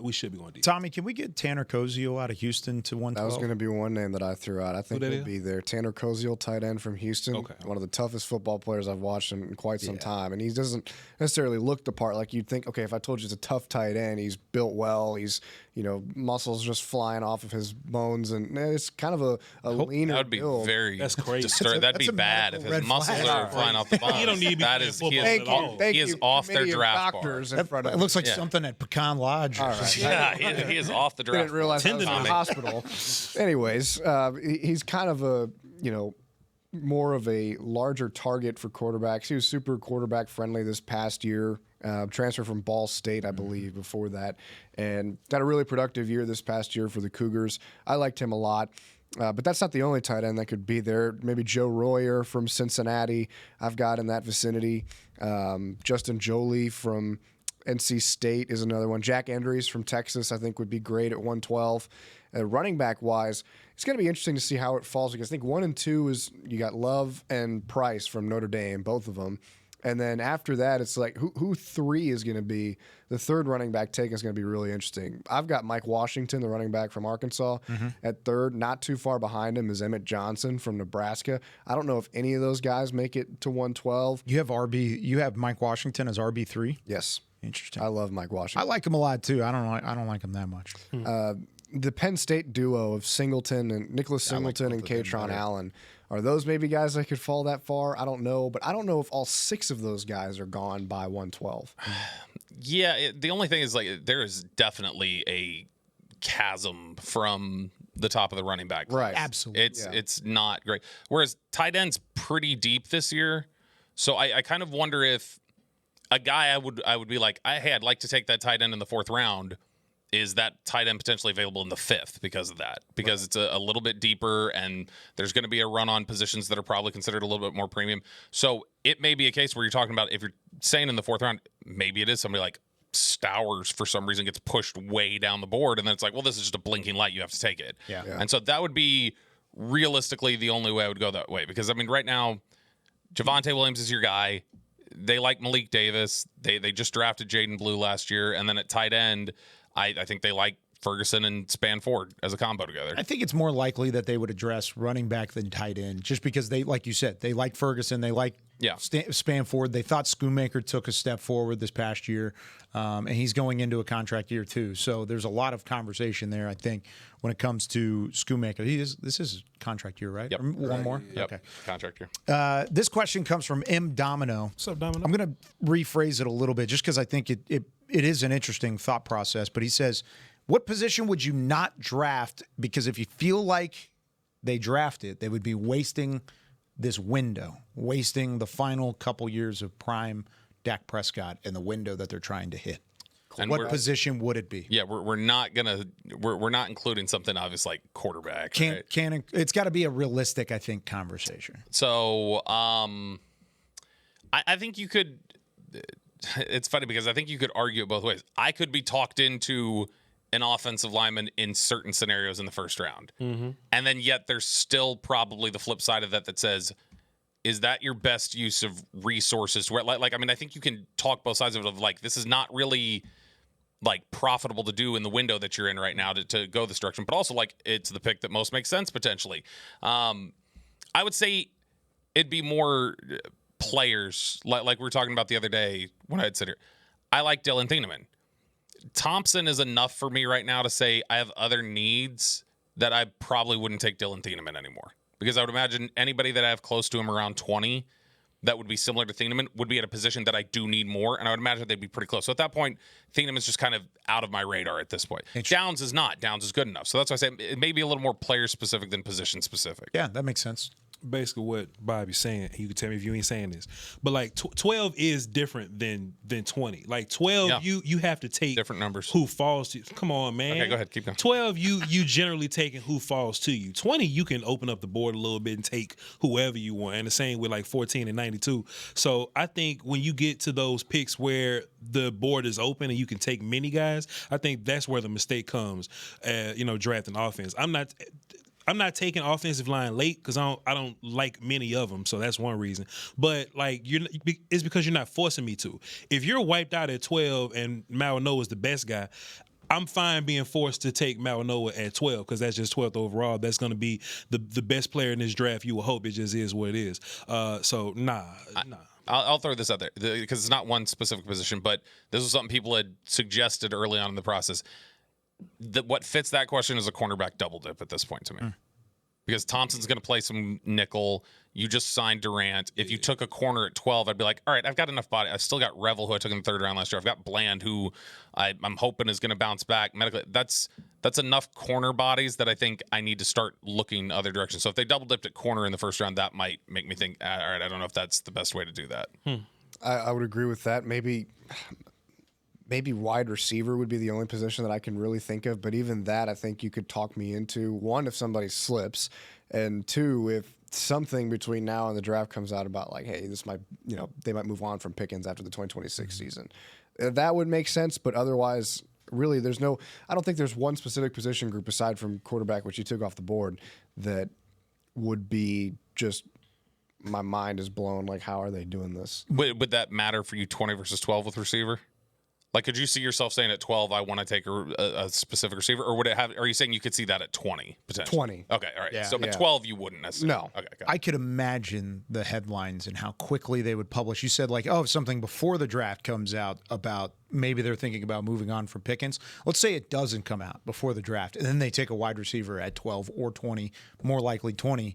we should be going defense. Tommy, can we get Tanner Cozio out of Houston to 112? That was going to be one name that I threw out. I think Who that he'll is? be there. Tanner Koziel, tight end from Houston. Okay. One of the toughest football players I've watched in quite some time. And he doesn't necessarily look the part like you'd think, okay, if I told you it's a tough tight end, he's built well, he's, muscles just flying off of his bones. And it's kind of a leaner That would be build. very That's crazy. disturbing. That'd That's be a bad if medical his red muscles flag. are flying off the bones. He don't need to be That playing is football he at is, all. Thank he is you, off their committee of draft doctors bar. in front of It looks like Yeah. something at Pecan Lodge. All right. Yeah, he is off the draft. Didn't realize I was in the Tendon hospital. Anyways, he's kind of a, more of a larger target for quarterbacks. He was super quarterback friendly this past year. Transferred from Ball State, I believe, before that. And had a really productive year this past year for the Cougars. I liked him a lot. But that's not the only tight end that could be there. Maybe Joe Royer from Cincinnati, I've got in that vicinity. Justin Jolie from NC State is another one. Jack Andrews from Texas, I think, would be great at 112. Running back wise, it's going to be interesting to see how it falls because I think 1 and 2 is you got Love and Price from Notre Dame, both of them. And then after that, it's like who 3 is going to be. The third running back take is going to be really interesting. I've got Mike Washington, the running back from Arkansas, at third. Not too far behind him is Emmett Johnson from Nebraska. I don't know if any of those guys make it to 112. You have Mike Washington as RB3? Yes. Interesting. I love Mike Washington. I like him a lot too. I don't like him that much. The Penn State duo of Singleton and Nicholas Singleton and Katron Allen, are those maybe guys that could fall that far? I don't know, but I don't know if all 6 of those guys are gone by 112. Yeah, the only thing is like there is definitely a chasm from the top of the running back class. Right. Absolutely. It's not great. Whereas tight end's pretty deep this year, so I kind of wonder if a guy I would be like, hey, I'd like to take that tight end in the 4th round. Is that tight end potentially available in the 5th because of that? Because it's a little bit deeper and there's going to be a run on positions that are probably considered a little bit more premium. So it may be a case where you're talking about if you're saying in the 4th round, maybe it is somebody like Stowers for some reason gets pushed way down the board. And then it's like, well, this is just a blinking light. You have to take it. Yeah. And so that would be realistically the only way I would go that way. Because, I mean, right now, Javonte Williams is your guy. They like Malik Davis. They just drafted Jaden Blue last year. And then at tight end, I think they like Ferguson and Spanford as a combo together. I think it's more likely that they would address running back than tight end, just because they, like you said, they like Ferguson, they like Spanford. They thought Schoonmaker took a step forward this past year, and he's going into a contract year too. So there's a lot of conversation there, I think, when it comes to Schoonmaker. This is contract year, right? Yep. One more? Yep. Okay. Contract year. This question comes from M. Domino. What's up, Domino? I'm going to rephrase it a little bit just because I think it is an interesting thought process. But he says, what position would you not draft? Because if you feel like they draft it, they would be wasting this window, wasting the final couple years of prime Dak Prescott in the window that they're trying to hit. And what position would it be? Yeah, we're not including something obvious like quarterback. Right? It's got to be a realistic, I think, conversation. So I think you could. It's funny because I think you could argue it both ways. I could be talked into an offensive lineman in certain scenarios in the 1st round, and then yet there's still probably the flip side of that says, is that your best use of resources? Where I mean, I think you can talk both sides of it. Of like, this is not really like profitable to do in the window that you're in right now to go this direction, but also like it's the pick that most makes sense potentially. I would say it'd be more players like we were talking about the other day when I had said here. I like Dylan Thieneman. Thompson is enough for me right now to say I have other needs that I probably wouldn't take Dylan Thieneman anymore, because I would imagine anybody that I have close to him around 20 that would be similar to Thieneman would be at a position that I do need more, and I would imagine they'd be pretty close. So at that point, Thieneman's just kind of out of my radar at this point. Downs is not. Downs is good enough. So that's why I say it may be a little more player specific than position specific. Yeah, that makes sense. Basically what Bobby's saying. You can tell me if you ain't saying this, but like 12 is different than 20. Like 12, you have to take different numbers. Who falls to? Come on, man. Okay, go ahead, keep going. 12, you generally taking who falls to you. 20, you can open up the board a little bit and take whoever you want. And the same with like 14 and 92. So I think when you get to those picks where the board is open and you can take many guys, I think that's where the mistake comes. Drafting offense. I'm not taking offensive line late because I don't like many of them, so that's one reason. But like it's because you're not forcing me to. If you're wiped out at 12 and Malinois is the best guy, I'm fine being forced to take Malinois at 12 because that's just 12th overall. That's going to be the best player in this draft. You will hope it just is what it is. Nah. I'll throw this out there because it's not one specific position, but this was something people had suggested early on in the process. What fits that question is a cornerback double dip at this point to me. Because Thompson's going to play some nickel. You just signed Durant. If you took a corner at 12, I'd be like, all right, I've got enough body. I still got Revel, who I took in the 3rd round last year. I've got Bland, who I'm hoping is going to bounce back medically. That's enough corner bodies that I think I need to start looking other directions. So if they double dipped at corner in the 1st round, that might make me think, all right, I don't know if that's the best way to do that. I would agree with that. Maybe wide receiver would be the only position that I can really think of. But even that, I think you could talk me into. One, if somebody slips, and two, if something between now and the draft comes out about like, hey, this might, they might move on from Pickens after the 2026 season. That would make sense. But otherwise, really, I don't think there's one specific position group aside from quarterback, which you took off the board, that would be just my mind is blown. Like, how are they doing this? Would that matter for you, 20 versus 12 with receiver? Like, could you see yourself saying at 12, I want to take a specific receiver, or would it have? Are you saying you could see that at 20 potentially? 20. Okay, all right. Yeah. So at 12, you wouldn't necessarily. No. Okay. Got it. I could imagine the headlines and how quickly they would publish. You said like, oh, if something before the draft comes out about maybe they're thinking about moving on from Pickens. Let's say it doesn't come out before the draft, and then they take a wide receiver at 12 or 20, more likely 20.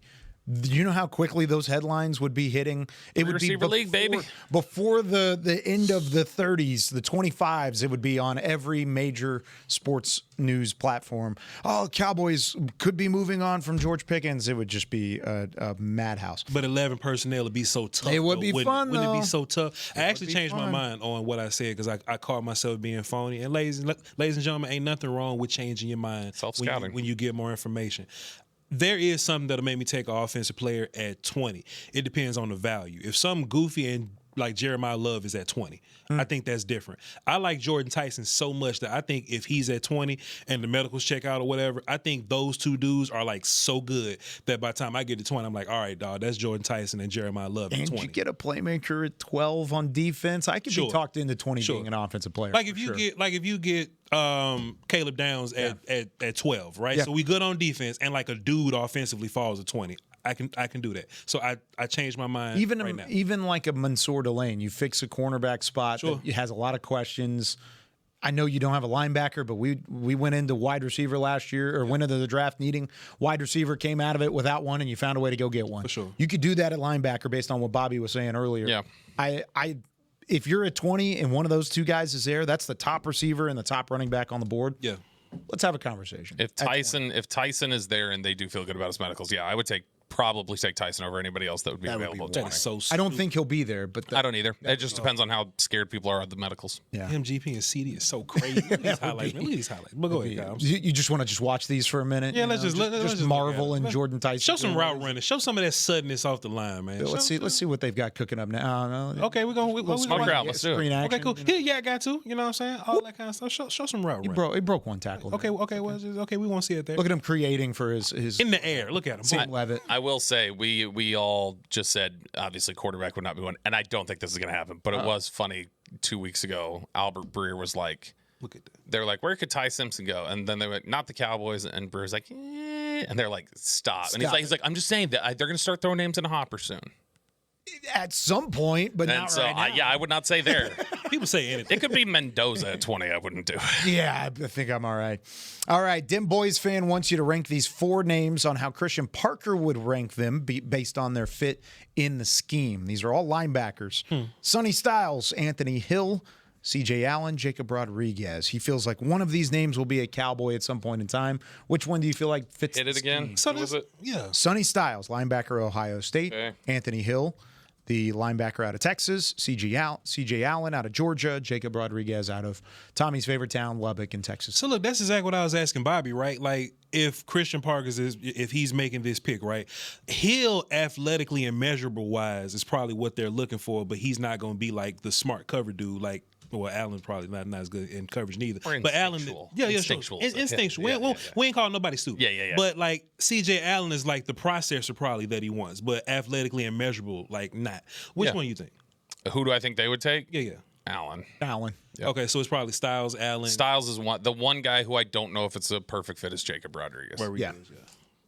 Do you know how quickly those headlines would be hitting? It would be Receiver league, baby. Before the end of the 30s, the 25s, it would be on every major sports news platform. Oh, Cowboys could be moving on from George Pickens. It would just be a madhouse. But 11 personnel would be so tough. It would though, be wouldn't fun, it? Wouldn't it though. be so tough? I actually be changed my fun. mind on what I said because I caught myself being phony. And ladies and gentlemen, ain't nothing wrong with changing your mind Self-scouting. when you get more information. There is something that'll make me take an offensive player at 20. It depends on the value. If some goofy and like Jeremiah Love is at 20, I think that's different. I like Jordan Tyson so much that I think if he's at 20 and the medicals check out or whatever, I think those two dudes are like so good that by the time I get to 20, I'm like, all right, dog, that's Jordan Tyson and Jeremiah Love at And 20. you get a playmaker at 12 on defense. I could be Sure. talked into 20 Sure. being an offensive player. Like if for you sure. get Caleb Downs at 12, right? Yeah. So we good on defense, and like a dude offensively falls at 20. I can do that. So I changed my mind Even right now. even like a Mansour Delane, you fix a cornerback spot Sure. that has a lot of questions. I know you don't have a linebacker, but we went into wide receiver last year, or went into the draft needing wide receiver, came out of it without one, and you found a way to go get one. For sure. You could do that at linebacker based on what Bobby was saying earlier. Yeah. I if you're at 20 and one of those two guys is there, that's the top receiver and the top running back on the board. Yeah. Let's have a conversation. If Tyson is there and they do feel good about his medicals, yeah, I would probably take Tyson over anybody else that would be available. at That 20. is so I don't think he'll be there, but I don't either. It just depends on how scared people are of the medicals. yeah. MGP and CD is so crazy. Look at these highlights, man. Look at these highlights. But go ahead, guys. You just want to watch these for a minute? Yeah, you let's know? let's just look marvel at it. in Jordan Tyson. Show some route running. Show some of that suddenness off the line, man. Let's see what they've got cooking up now. No, Okay, we're gonna Smoke her out. Let's do it. screen action. Okay, cool. Yeah, I got to. You know what I'm saying? All that kind of stuff. Show some route running. He broke one tackle. Okay, well, we want to see it there. Look at him creating for his In the air. Look at him. Sam Levitt. I will say we all just said obviously quarterback would not be one, and I don't think this is going to happen. But it was funny 2 weeks ago. Albert Breer was like, Look at that. they're like, where could Ty Simpson go? And then they went, not the Cowboys. And Breer's like, and they're like, stop. And he's like, I'm just saying that they're going to start throwing names in a hopper soon. At some point, but And not so right now. I would not say there. People say anything. It could be Mendoza at 20. I wouldn't do it. Yeah, I think I'm all right. All right, Dim Boys fan wants you to rank these 4 names on how Christian Parker would rank them based on their fit in the scheme. These are all linebackers. Sonny Styles, Anthony Hill, C.J. Allen, Jacob Rodriguez. He feels like one of these names will be a Cowboy at some point in time. Which one do you feel like fits Hit the it again. scheme? So Who was this, it? yeah. Sonny Styles, linebacker, Ohio State. Okay. Anthony Hill, the linebacker out of Texas. C.J. Allen out of Georgia. Jacob Rodriguez out of Tommy's favorite town, Lubbock in Texas. So look, that's exactly what I was asking Bobby, right? Like if Christian Parker's if he's making this pick, right? Hill athletically and measurable wise is probably what they're looking for, but he's not going to be like the smart cover dude like. Well, Allen's probably not as good in coverage neither. Or But Allen, instinctual. sure. Instinctual is Instinctual. yeah, We ain't calling nobody stupid. Yeah. But like C.J. Allen is like the processor probably that he wants, but athletically and measurable, like not. Which Yeah. one you think? Who do I think they would take? Yeah. Allen. Allen. Okay, so it's probably Styles, Allen. Styles is the one guy who I don't know if it's a perfect fit is Jacob Rodriguez. Yeah.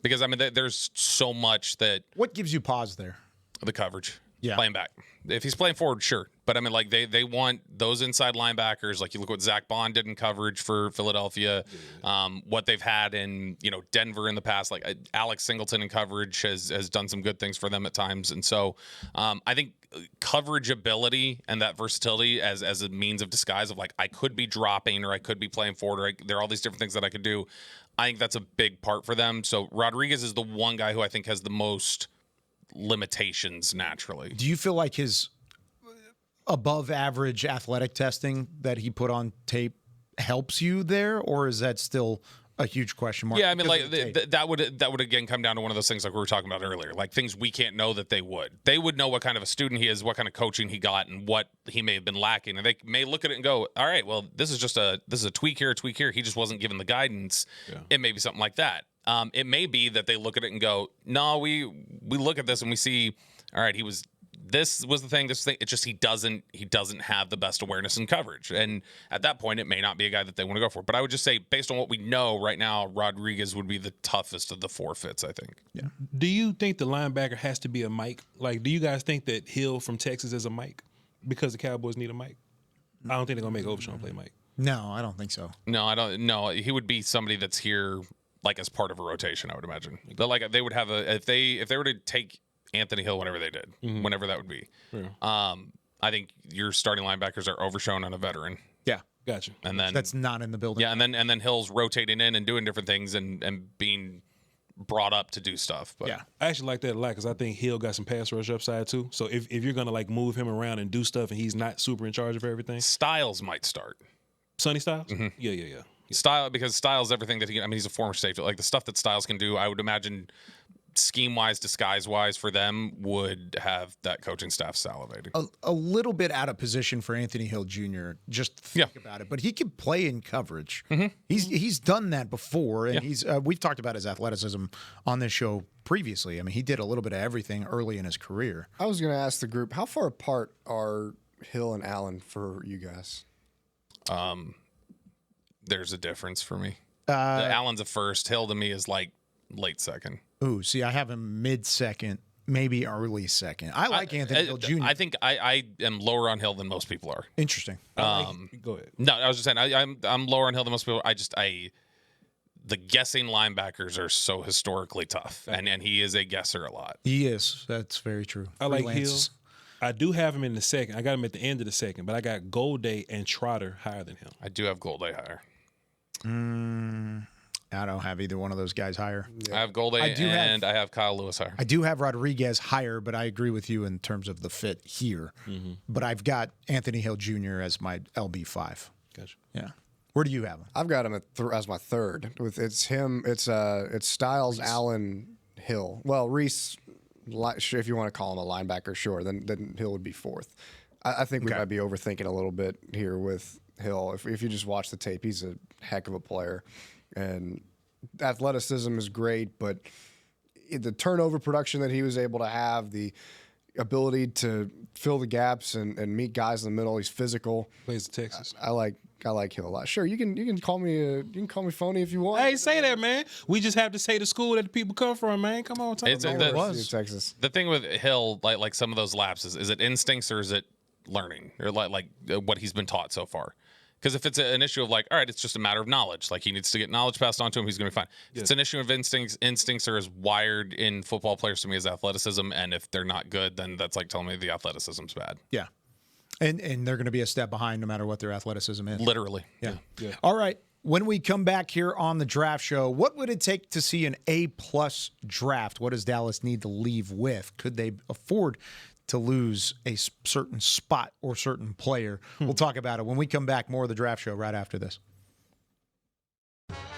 Because I mean, there's so much that What gives you pause there? the coverage. Yeah. Playing back. If he's playing forward, sure. But I mean, like they want those inside linebackers. Like you look what Zach Bond did in coverage for Philadelphia. What they've had in Denver in the past. Like Alex Singleton in coverage has done some good things for them at times. And so I think coverage ability and that versatility as a means of disguise of like I could be dropping or I could be playing forward or there are all these different things that I could do. I think that's a big part for them. So Rodriguez is the one guy who I think has the most limitations naturally. Do you feel like his above average athletic testing that he put on tape helps you there, or is that still a huge question mark? Yeah, I mean, because like of the tape? that would again come down to one of those things like we were talking about earlier, like things we can't know that they would. They would know what kind of a student he is, what kind of coaching he got, and what he may have been lacking, and they may look at it and go, "All right, well, this is a tweak here, a tweak here. He just wasn't given the guidance." Yeah. It may be something like that. It may be that they look at it and go, "No, we look at this and we see all right, this was the thing. It's just he doesn't have the best awareness and coverage. And at that point, it may not be a guy that they want to go for. But I would just say, based on what we know right now, Rodriguez would be the toughest of the 4 fits, I think. Yeah. Do you think the linebacker has to be a Mike? Like, do you guys think that Hill from Texas is a Mike because the Cowboys need a Mike? I don't think they're gonna make Overshawn play Mike. No, I don't think so. No, I don't. No, he would be somebody that's here like as part of a rotation. I would imagine. They would have if they were to take Anthony Hill whenever they did, whenever that would be. Yeah. I think your starting linebackers are Overshown and a veteran. Yeah, gotcha. And then that's not in the building. Yeah, and then Hill's rotating in and doing different things and being brought up to do stuff. But yeah, I actually like that a lot because I think Hill got some pass rush upside too. So if you're gonna like move him around and do stuff and he's not super in charge of everything, Styles might start. Sonny Styles. Yeah. Because Styles everything that he. I mean, he's a former safety. Like the stuff that Styles can do, I would imagine. Scheme-wise, disguise-wise for them would have that coaching staff salivating. A little bit out of position for Anthony Hill Jr. Just think about it, but he can play in coverage. He's done that before, and we've talked about his athleticism on this show previously. I mean, he did a little bit of everything early in his career. I was going to ask the group, how far apart are Hill and Allen for you guys? There's a difference for me. Allen's a first. Hill to me is like late second. Ooh, see, I have him mid-second, maybe early second. I like Anthony Hill Jr. I think I am lower on Hill than most people are. Interesting. Go ahead. No, I was just saying I'm lower on Hill than most people. The guessing linebackers are so historically tough, and he is a guesser a lot. He is. That's very true. I like Hill. I do have him in the second. I got him at the end of the second, but I got Golday and Trotter higher than him. I do have Golday higher. I don't have either one of those guys higher. Yeah. I have Golday and I have Kyle Lewis higher. I do have Rodriguez higher, but I agree with you in terms of the fit here. But I've got Anthony Hill Jr. as my LB5. Gotcha. Yeah. Where do you have him? I've got him as my third. It's him. It's Styles, Reese. Allen, Hill. Well, Reese, if you want to call him a linebacker, sure. Then Hill would be fourth. I think we might be overthinking a little bit here with Hill. If you just watch the tape, he's a heck of a player. And athleticism is great, but the turnover production that he was able to have, the ability to fill the gaps and meet guys in the middle, he's physical. Plays at Texas. I like Hill a lot. Sure, you can call me phony if you want. Hey, say that, man. We just have to say the school that the people come from, man. Come on, talk about it. Texas. The thing with Hill, like some of those lapses, is it instincts or is it learning or like what he's been taught so far? Because if it's an issue of like, all right, it's just a matter of knowledge. Like he needs to get knowledge passed on to him. He's going to be fine. If it's an issue of instincts are as wired in football players to me as athleticism. And if they're not good, then that's like telling me the athleticism's bad. Yeah. And they're going to be a step behind no matter what their athleticism is. Literally. Yeah. All right. When we come back here on the draft show, what would it take to see an A-plus draft? What does Dallas need to leave with? Could they afford to lose a certain spot or certain player? We'll talk about it when we come back. More of the draft show right after this.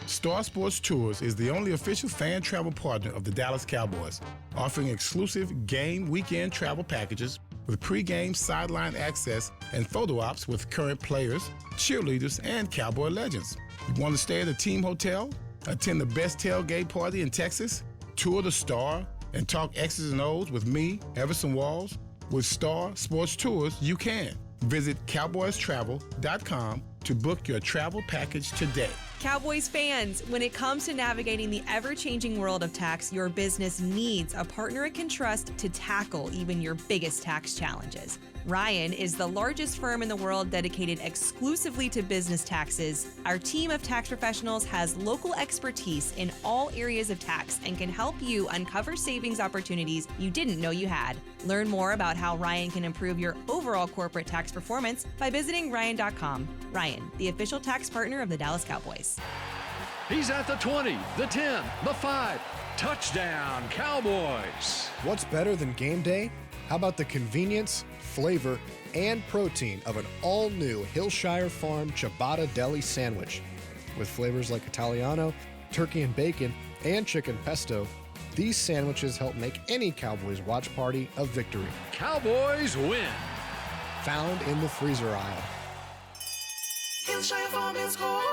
Star Sports Tours is the only official fan travel partner of the Dallas Cowboys, offering exclusive game weekend travel packages with pregame sideline access and photo ops with current players, cheerleaders, and Cowboy legends. You want to stay at a team hotel, attend the best tailgate party in Texas, tour the Star, and talk X's and O's with me, Everson Walls? With Star Sports Tours, you can. Visit cowboystravel.com to book your travel package today. Cowboys fans, when it comes to navigating the ever-changing world of tax, your business needs a partner it can trust to tackle even your biggest tax challenges. Ryan is the largest firm in the world dedicated exclusively to business taxes. Our team of tax professionals has local expertise in all areas of tax and can help you uncover savings opportunities you didn't know you had. Learn more about how Ryan can improve your overall corporate tax performance by visiting Ryan.com. Ryan, the official tax partner of the Dallas Cowboys. He's at the 20, the 10, the 5. Touchdown, Cowboys. What's better than game day? How about the convenience, flavor, and protein of an all-new Hillshire Farm ciabatta deli sandwich? With flavors like Italiano, turkey and bacon, and chicken pesto, these sandwiches help make any Cowboys watch party a victory. Cowboys win. Found in the freezer aisle. Hillshire Farm is calling.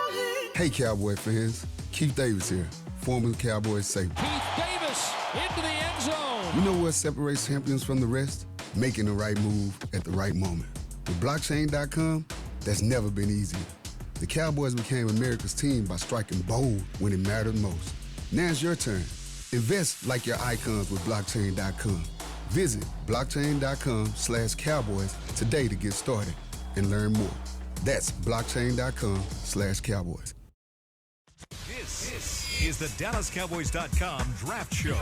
Hey, Cowboy fans. Keith Davis here, former Cowboys safety. Keith Davis into the end zone. You know what separates champions from the rest? Making the right move at the right moment. With blockchain.com, that's never been easier. The Cowboys became America's team by striking bold when it mattered most. Now it's your turn. Invest like your icons with blockchain.com. Visit blockchain.com/Cowboys today to get started and learn more. That's blockchain.com/Cowboys. This is the DallasCowboys.com Draft Show.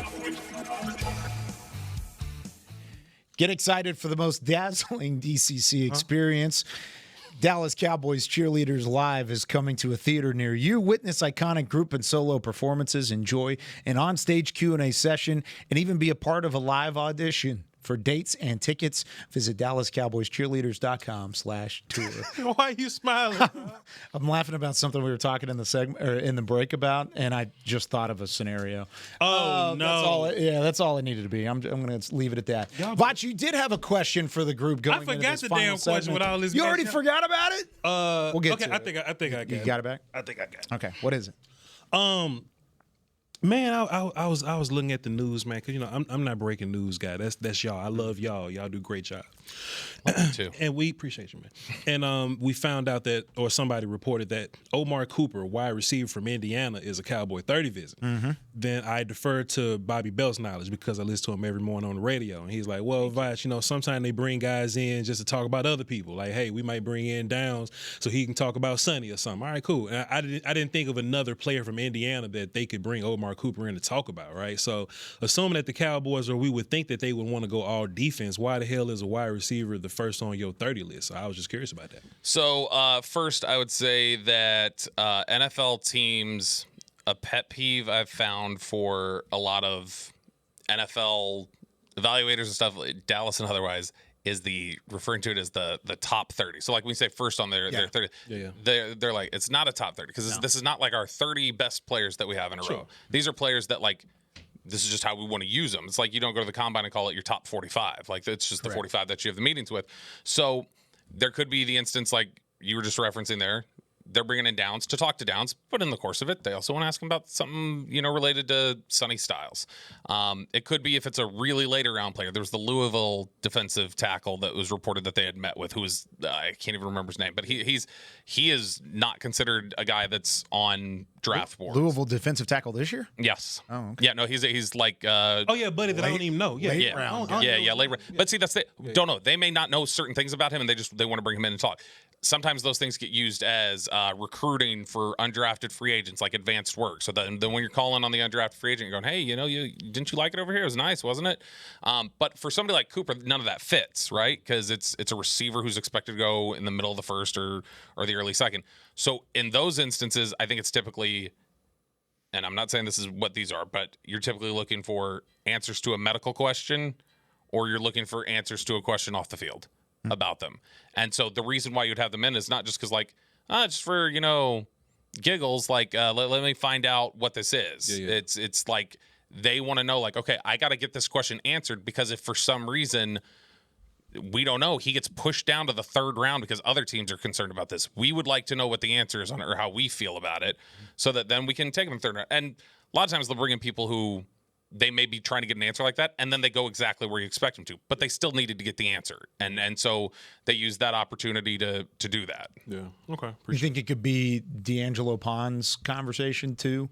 Get excited for the most dazzling DCC experience. Dallas Cowboys Cheerleaders Live is coming to a theater near you. Witness iconic group and solo performances, enjoy an onstage Q&A session, and even be a part of a live audition. For dates and tickets, visit DallasCowboysCheerleaders.com/tour. Why are you smiling? I'm laughing about something we were talking in the segment or in the break about, and I just thought of a scenario. Oh, no. That's all it needed to be. I'm going to leave it at that. Vach, you did have a question for the group going into forgot this the final damn question segment. with all this You already mess up. forgot about it? We'll get to I it. think I got You it. got it back? I think I got it. Okay, what is it? Man, I was looking at the news, man, because I'm not breaking news guy. That's y'all. I love y'all. Y'all do a great job. Too. And we appreciate you, man. And we found out that, or somebody reported that Omar Cooper, wide receiver from Indiana, is a Cowboy 30 visit. Then I deferred to Bobby Belt's knowledge because I listen to him every morning on the radio. And he's like, well, Vach, sometimes they bring guys in just to talk about other people. Like, hey, we might bring in Downs so he can talk about Sonny or something. All right, cool. And I didn't think of another player from Indiana that they could bring Omar Cooper in to talk about, right? So assuming that the Cowboys, or we would think that they would want to go all defense, why the hell is a wide receiver the first on your 30 list? So I was just curious about that. So first, I would say that NFL teams, a pet peeve I've found for a lot of NFL evaluators and stuff, Dallas and otherwise, is referring to it as the top 30. So like when we say first on their 30, they're like, it's not a top 30 because this is not like our 30 best players that we have in a row. These are players that like, this is just how we want to use them. It's like you don't go to the combine and call it your top 45. Like it's just the 45 that you have the meetings with. So there could be the instance like you were just referencing there. They're bringing in Downs to talk to Downs, but in the course of it, they also want to ask him about something, related to Sonny Styles. It could be if it's a really later round player. There was the Louisville defensive tackle that was reported that they had met with, who was I can't even remember his name, but he is not considered a guy that's on draft boards. Louisville defensive tackle this year? Yes. Oh, okay. Yeah, no, he's like buddy, that I don't even know. Late round. Late round. But see, that's don't know. They may not know certain things about him, and they want to bring him in and talk. Sometimes those things get used as recruiting for undrafted free agents, like advanced work. So then when you're calling on the undrafted free agent, you're going, hey, didn't you like it over here? It was nice, wasn't it? But for somebody like Cooper, none of that fits, right? Because it's a receiver who's expected to go in the middle of the first or the early second. So in those instances, I think it's typically, and I'm not saying this is what these are, but you're typically looking for answers to a medical question, or you're looking for answers to a question off the field about them. And so the reason why you'd have them in is not just because just for, giggles, like, let me find out what this is. Yeah. It's like they want to know, like, okay, I got to get this question answered, because if for some reason we don't know, he gets pushed down to the third round because other teams are concerned about this. We would like to know what the answer is on it or how we feel about it, so that then we can take them third round. And a lot of times they'll bring in people who they may be trying to get an answer like that, and then they go exactly where you expect them to, but they still needed to get the answer. And so they use that opportunity to do that. Yeah. Okay. You think it could be D'Angelo Pond's conversation too?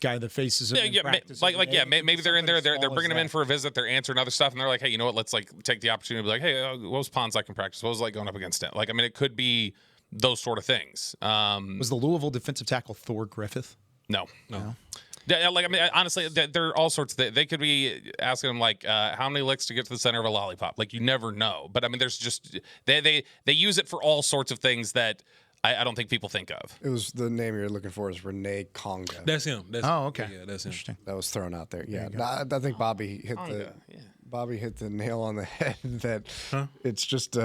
Guy that faces him in practice. Maybe they're in there, they're bringing him in for a visit, they're answering other stuff, and they're like, hey, you know what, let's like take the opportunity to be like, hey, what was Pond's like in practice? What was it like going up against him? Like, I mean, it could be those sort of things. Was the Louisville defensive tackle Thor Griffith? No. Yeah, like, I mean, honestly, there are all sorts of. They could be asking him like, how many licks to get to the center of a lollipop. Like, you never know. But I mean, there's just they use it for all sorts of things that I don't think people think of. It was the name you're looking for is Renee Conga. That's him. Okay. Yeah, that's him. Interesting. That was thrown out there. Yeah, I think Bobby hit the nail on the head. That it's just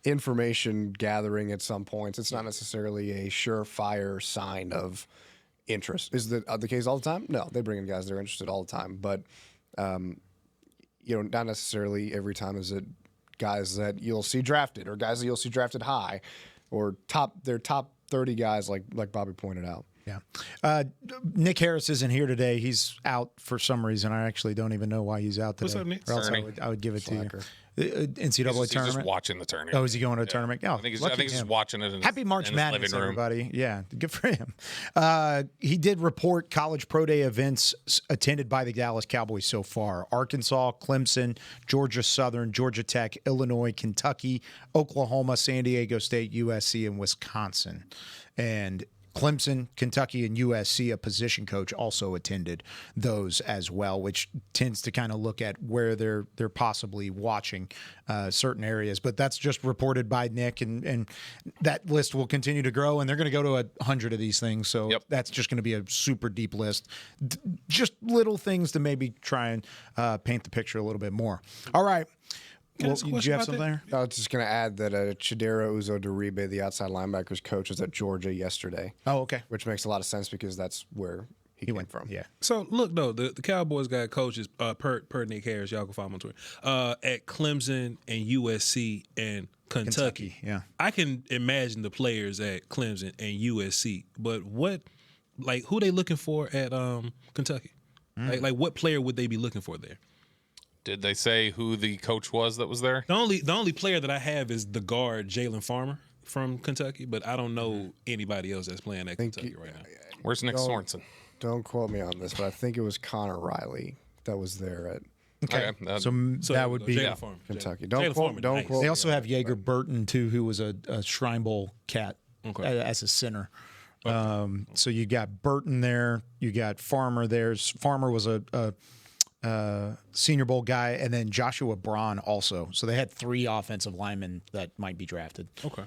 information gathering at some points. It's not necessarily a surefire sign of interest. Is that the case all the time? No, they bring in guys that are interested all the time, but not necessarily every time is it guys that you'll see drafted or guys that you'll see drafted high or top 30 guys like Bobby pointed out. Yeah. Nick Harris isn't here today. He's out for some reason. I actually don't even know why he's out today. What's up, Nick? Or else Tourney. I would give it Slacker. to you. NCAA He's tournament. just watching the tournament. Oh, is he going to a tournament? Oh, I think he's lucky just him. watching it. In Happy his, March in his Madness, living room. everybody. Yeah, good for him. He did report college pro day events attended by the Dallas Cowboys so far. Arkansas, Clemson, Georgia Southern, Georgia Tech, Illinois, Kentucky, Oklahoma, San Diego State, USC, and Wisconsin. And Clemson, Kentucky, and USC, a position coach, also attended those as well, which tends to kind of look at where they're possibly watching certain areas. But that's just reported by Nick, and that list will continue to grow, and they're going to go to 100 of these things. So that's just going to be a super deep list. Just little things to maybe try and paint the picture a little bit more. All right. Well, do you have something there? I was just going to add that Chidera Uzo-Duribe, the outside linebackers coach, was at Georgia yesterday. Oh, okay. Which makes a lot of sense because that's where he went from. Yeah. So look, though, the Cowboys got coaches per Nick Harris. Y'all can follow him on Twitter at Clemson and USC and Kentucky. Yeah. I can imagine the players at Clemson and USC, but who they looking for at Kentucky? Like what player would they be looking for there? Did they say who the coach was that was there? The only player that I have is the guard Jalen Farmer from Kentucky, but I don't know anybody else that's playing at Kentucky right now. Where's Nick Sorensen? Don't quote me on this, but I think it was Connor Riley that was there at Okay. So that would be Jalen Farmer. Kentucky. Jalen Don't quote. Farmer, Don't nice. quote. They also have Jaeger Burton too, who was a Shrine Bowl cat as a center. So you got Burton there, you got Farmer there. Farmer was a Senior Bowl guy, and then Joshua Braun also. So they had 3 offensive linemen that might be drafted. Okay.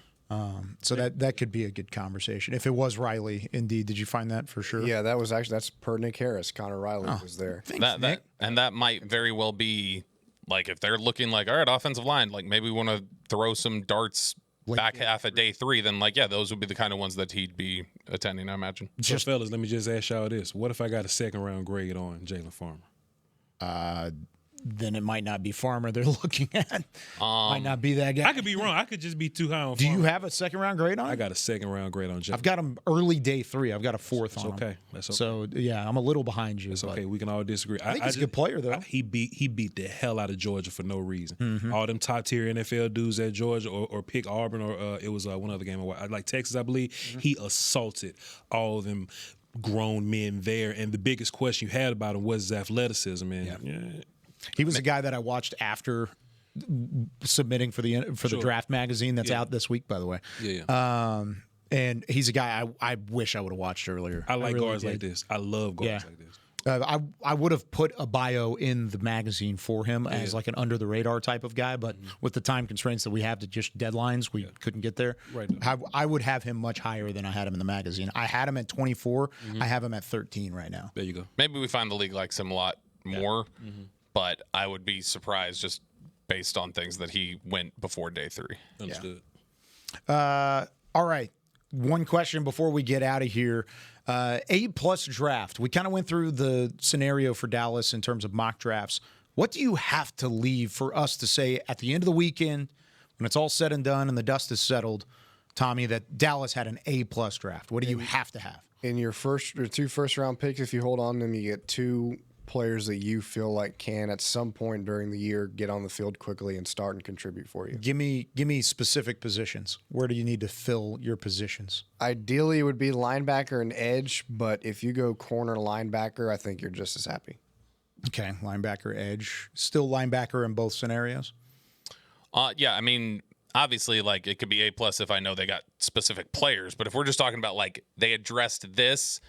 So that could be a good conversation. If it was Riley, indeed. Did you find that for sure? Yeah, that's per Nick Harris. Connor Riley was there. Thanks, Nick. That might very well be like if they're looking like, all right, offensive line, like maybe we want to throw some darts back half of day 3, then those would be the kind of ones that he'd be attending, I imagine. So fellas, let me just ask y'all this. What if I got a second round grade on Jalen Farmer? Then it might not be Farmer they're looking at. Might not be that guy. I could be wrong. I could just be too high on Do Farmer. you have a second round grade on? I got a second round grade on Jalen. I've got him early day 3. I've got a 4th on him. okay. That's okay. So yeah, I'm a little behind you. It's okay. We can all disagree. I think he's a good player though. He beat the hell out of Georgia for no reason. All them top tier NFL dudes at Georgia or pick Auburn or it was one other game. Like Texas, I believe. He assaulted all of them grown men there. And the biggest question you had about him was his athleticism. And He was a guy that I watched after submitting for the draft magazine that's out this week, by the way. Yeah. And he's a guy I wish I would have watched earlier. I like really guards did. like this. I love guards like this. I would have put a bio in the magazine for him as like an under the radar type of guy, but with the time constraints that we have to just deadlines, we couldn't get there. Right. I would have him much higher than I had him in the magazine. I had him at 24. I have him at 13 right now. There you go. Maybe we find the league likes him a lot more, but I would be surprised just based on things that he went before day 3. Understood. All right. One question before we get out of here. A+ draft. We kind of went through the scenario for Dallas in terms of mock drafts. What do you have to leave for us to say at the end of the weekend, when it's all said and done and the dust is settled, Tommy, that Dallas had an A+ draft? What do you have to have? In your 2 first round picks, if you hold on to them, you get 2 players that you feel like can at some point during the year get on the field quickly and start and contribute for you. Give me specific positions. Where do you need to fill your positions? Ideally, it would be linebacker and edge, but if you go corner linebacker, I think you're just as happy. Okay, linebacker, edge. Still linebacker in both scenarios? Yeah, I mean, obviously, like it could be A+ if I know they got specific players, but if we're just talking about like they addressed this,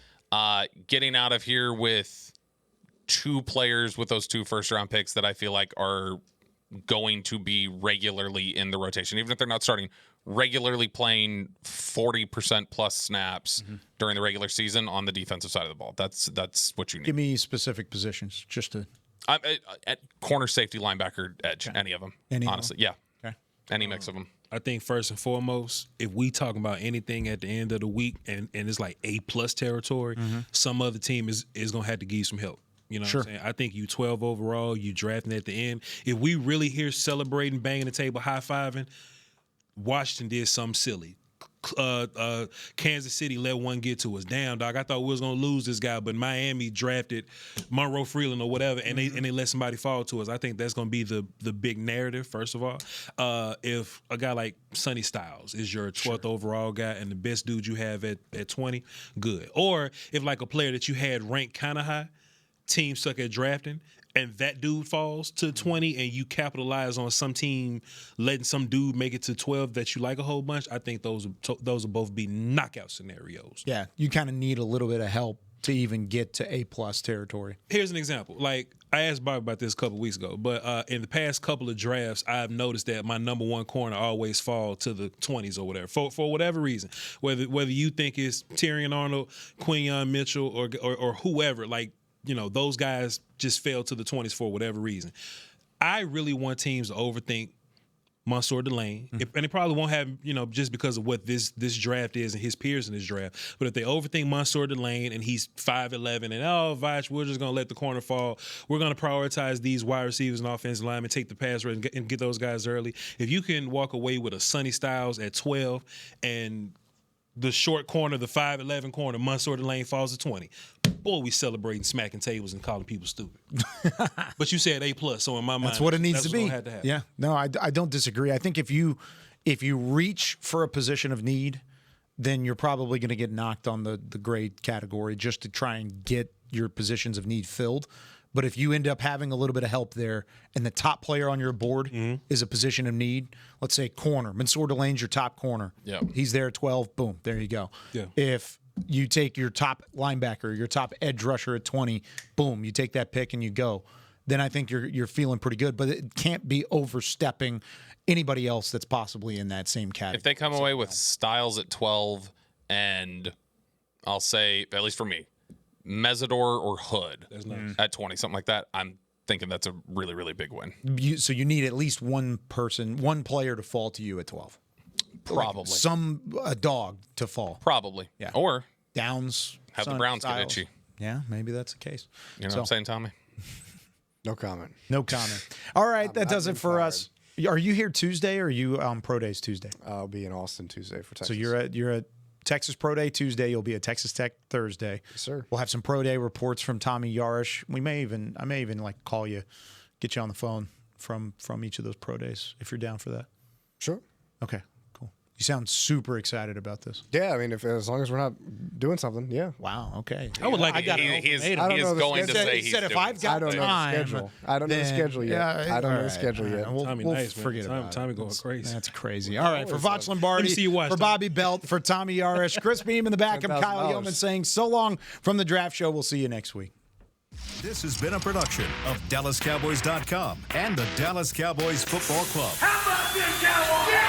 getting out of here with 2 players with those 2 first round picks that I feel like are going to be regularly in the rotation, even if they're not starting, regularly playing 40% plus snaps during the regular season on the defensive side of the ball. That's what you need. Give me specific positions, just to. At corner, safety, linebacker, edge, any of them. Honestly, yeah. Okay. Any mix of them. I think first and foremost, if we talking about anything at the end of the week and it's like A+ territory, some other team is going to have to give you some help. You know what I'm saying? I think you 12 overall, you drafting at the end. If we really here celebrating, banging the table, high-fiving, Washington did something silly. Kansas City let one get to us. Damn, dog, I thought we was gonna lose this guy, but Miami drafted Monroe Freeland or whatever, and they let somebody fall to us. I think that's gonna be the big narrative. First of all, if a guy like Sonny Styles is your 12th overall guy and the best dude you have at 20, good. Or if like a player that you had ranked kind of high, team suck at drafting, and that dude falls to 20 and you capitalize on some team letting some dude make it to 12 that you like a whole bunch, I think those will both be knockout scenarios. Yeah, you kind of need a little bit of help to even get to A+ territory. Here's an example. Like, I asked Bob about this a couple weeks ago, but in the past couple of drafts, I've noticed that my number one corner always fall to the 20s or whatever, for whatever reason. Whether you think it's Tyrion Arnold, Quinyon Mitchell, or whoever, like, you know, those guys just fell to the 20s for whatever reason. I really want teams to overthink Mansour Delane, and they probably won't have, you know, just because of what this draft is and his peers in this draft. But if they overthink Mansour Delane and he's 5'11", and Vach, we're just gonna let the corner fall. We're gonna prioritize these wide receivers and offensive linemen, take the pass rate and get those guys early. If you can walk away with a Sonny Styles at 12 and the short corner, the 5'11" corner, Mansour Delane falls to 20. Boy, we celebrating, smacking tables, and calling people stupid. But you said A+, so in my mind, that's what it needs to be. Have to happen. Yeah, no, I don't disagree. I think if you reach for a position of need, then you're probably going to get knocked on the grade category just to try and get your positions of need filled. But if you end up having a little bit of help there and the top player on your board is a position of need, let's say corner, Mansour Delane's your top corner. Yeah. He's there at 12, boom, there you go. Yeah. If you take your top linebacker, your top edge rusher at 20, boom, you take that pick and you go. Then I think you're feeling pretty good, but it can't be overstepping anybody else that's possibly in that same category. If they come away with Styles at 12 and I'll say, at least for me, Mesidor or Hood at 20, something like that, I'm thinking that's a really, really big win. So you need at least one player to fall to you at 12. Probably. Like a dog to fall. Probably. Yeah. Or Downs. have the Browns get itchy. Yeah, maybe that's the case. You know what I'm saying, Tommy? No comment. No comment. All right, that does it for us. Are you here Tuesday or are you on Pro Days Tuesday? I'll be in Austin Tuesday for Texas. So you're at Texas Pro Day Tuesday. You'll be at Texas Tech Thursday. Yes, sir. We'll have some Pro Day reports from Tommy Yarish. I may even like call you, get you on the phone from each of those Pro Days if you're down for that. Sure. Okay, cool. You sound super excited about this. Yeah, I mean, as long as we're not doing something, yeah. Wow. Okay. I would like. He is I don't know the going to schedule. say He he's said if doing I've got I don't know the time, schedule. I don't know the then- schedule yet. yeah, I don't know all the right, schedule all yet. right. We'll Tommy, nice, man. forget about Tommy it. going crazy. That's crazy. All right, for Voch Let me Lombardi, see you watch, for Tommy. Bobby Belt, for Tommy Yarish, Chris Beam in the back, I'm Kyle $10,000. Yeoman saying so long from the Draft Show. We'll see you next week. This has been a production of DallasCowboys.com and the Dallas Cowboys Football Club. How about this, Cowboys?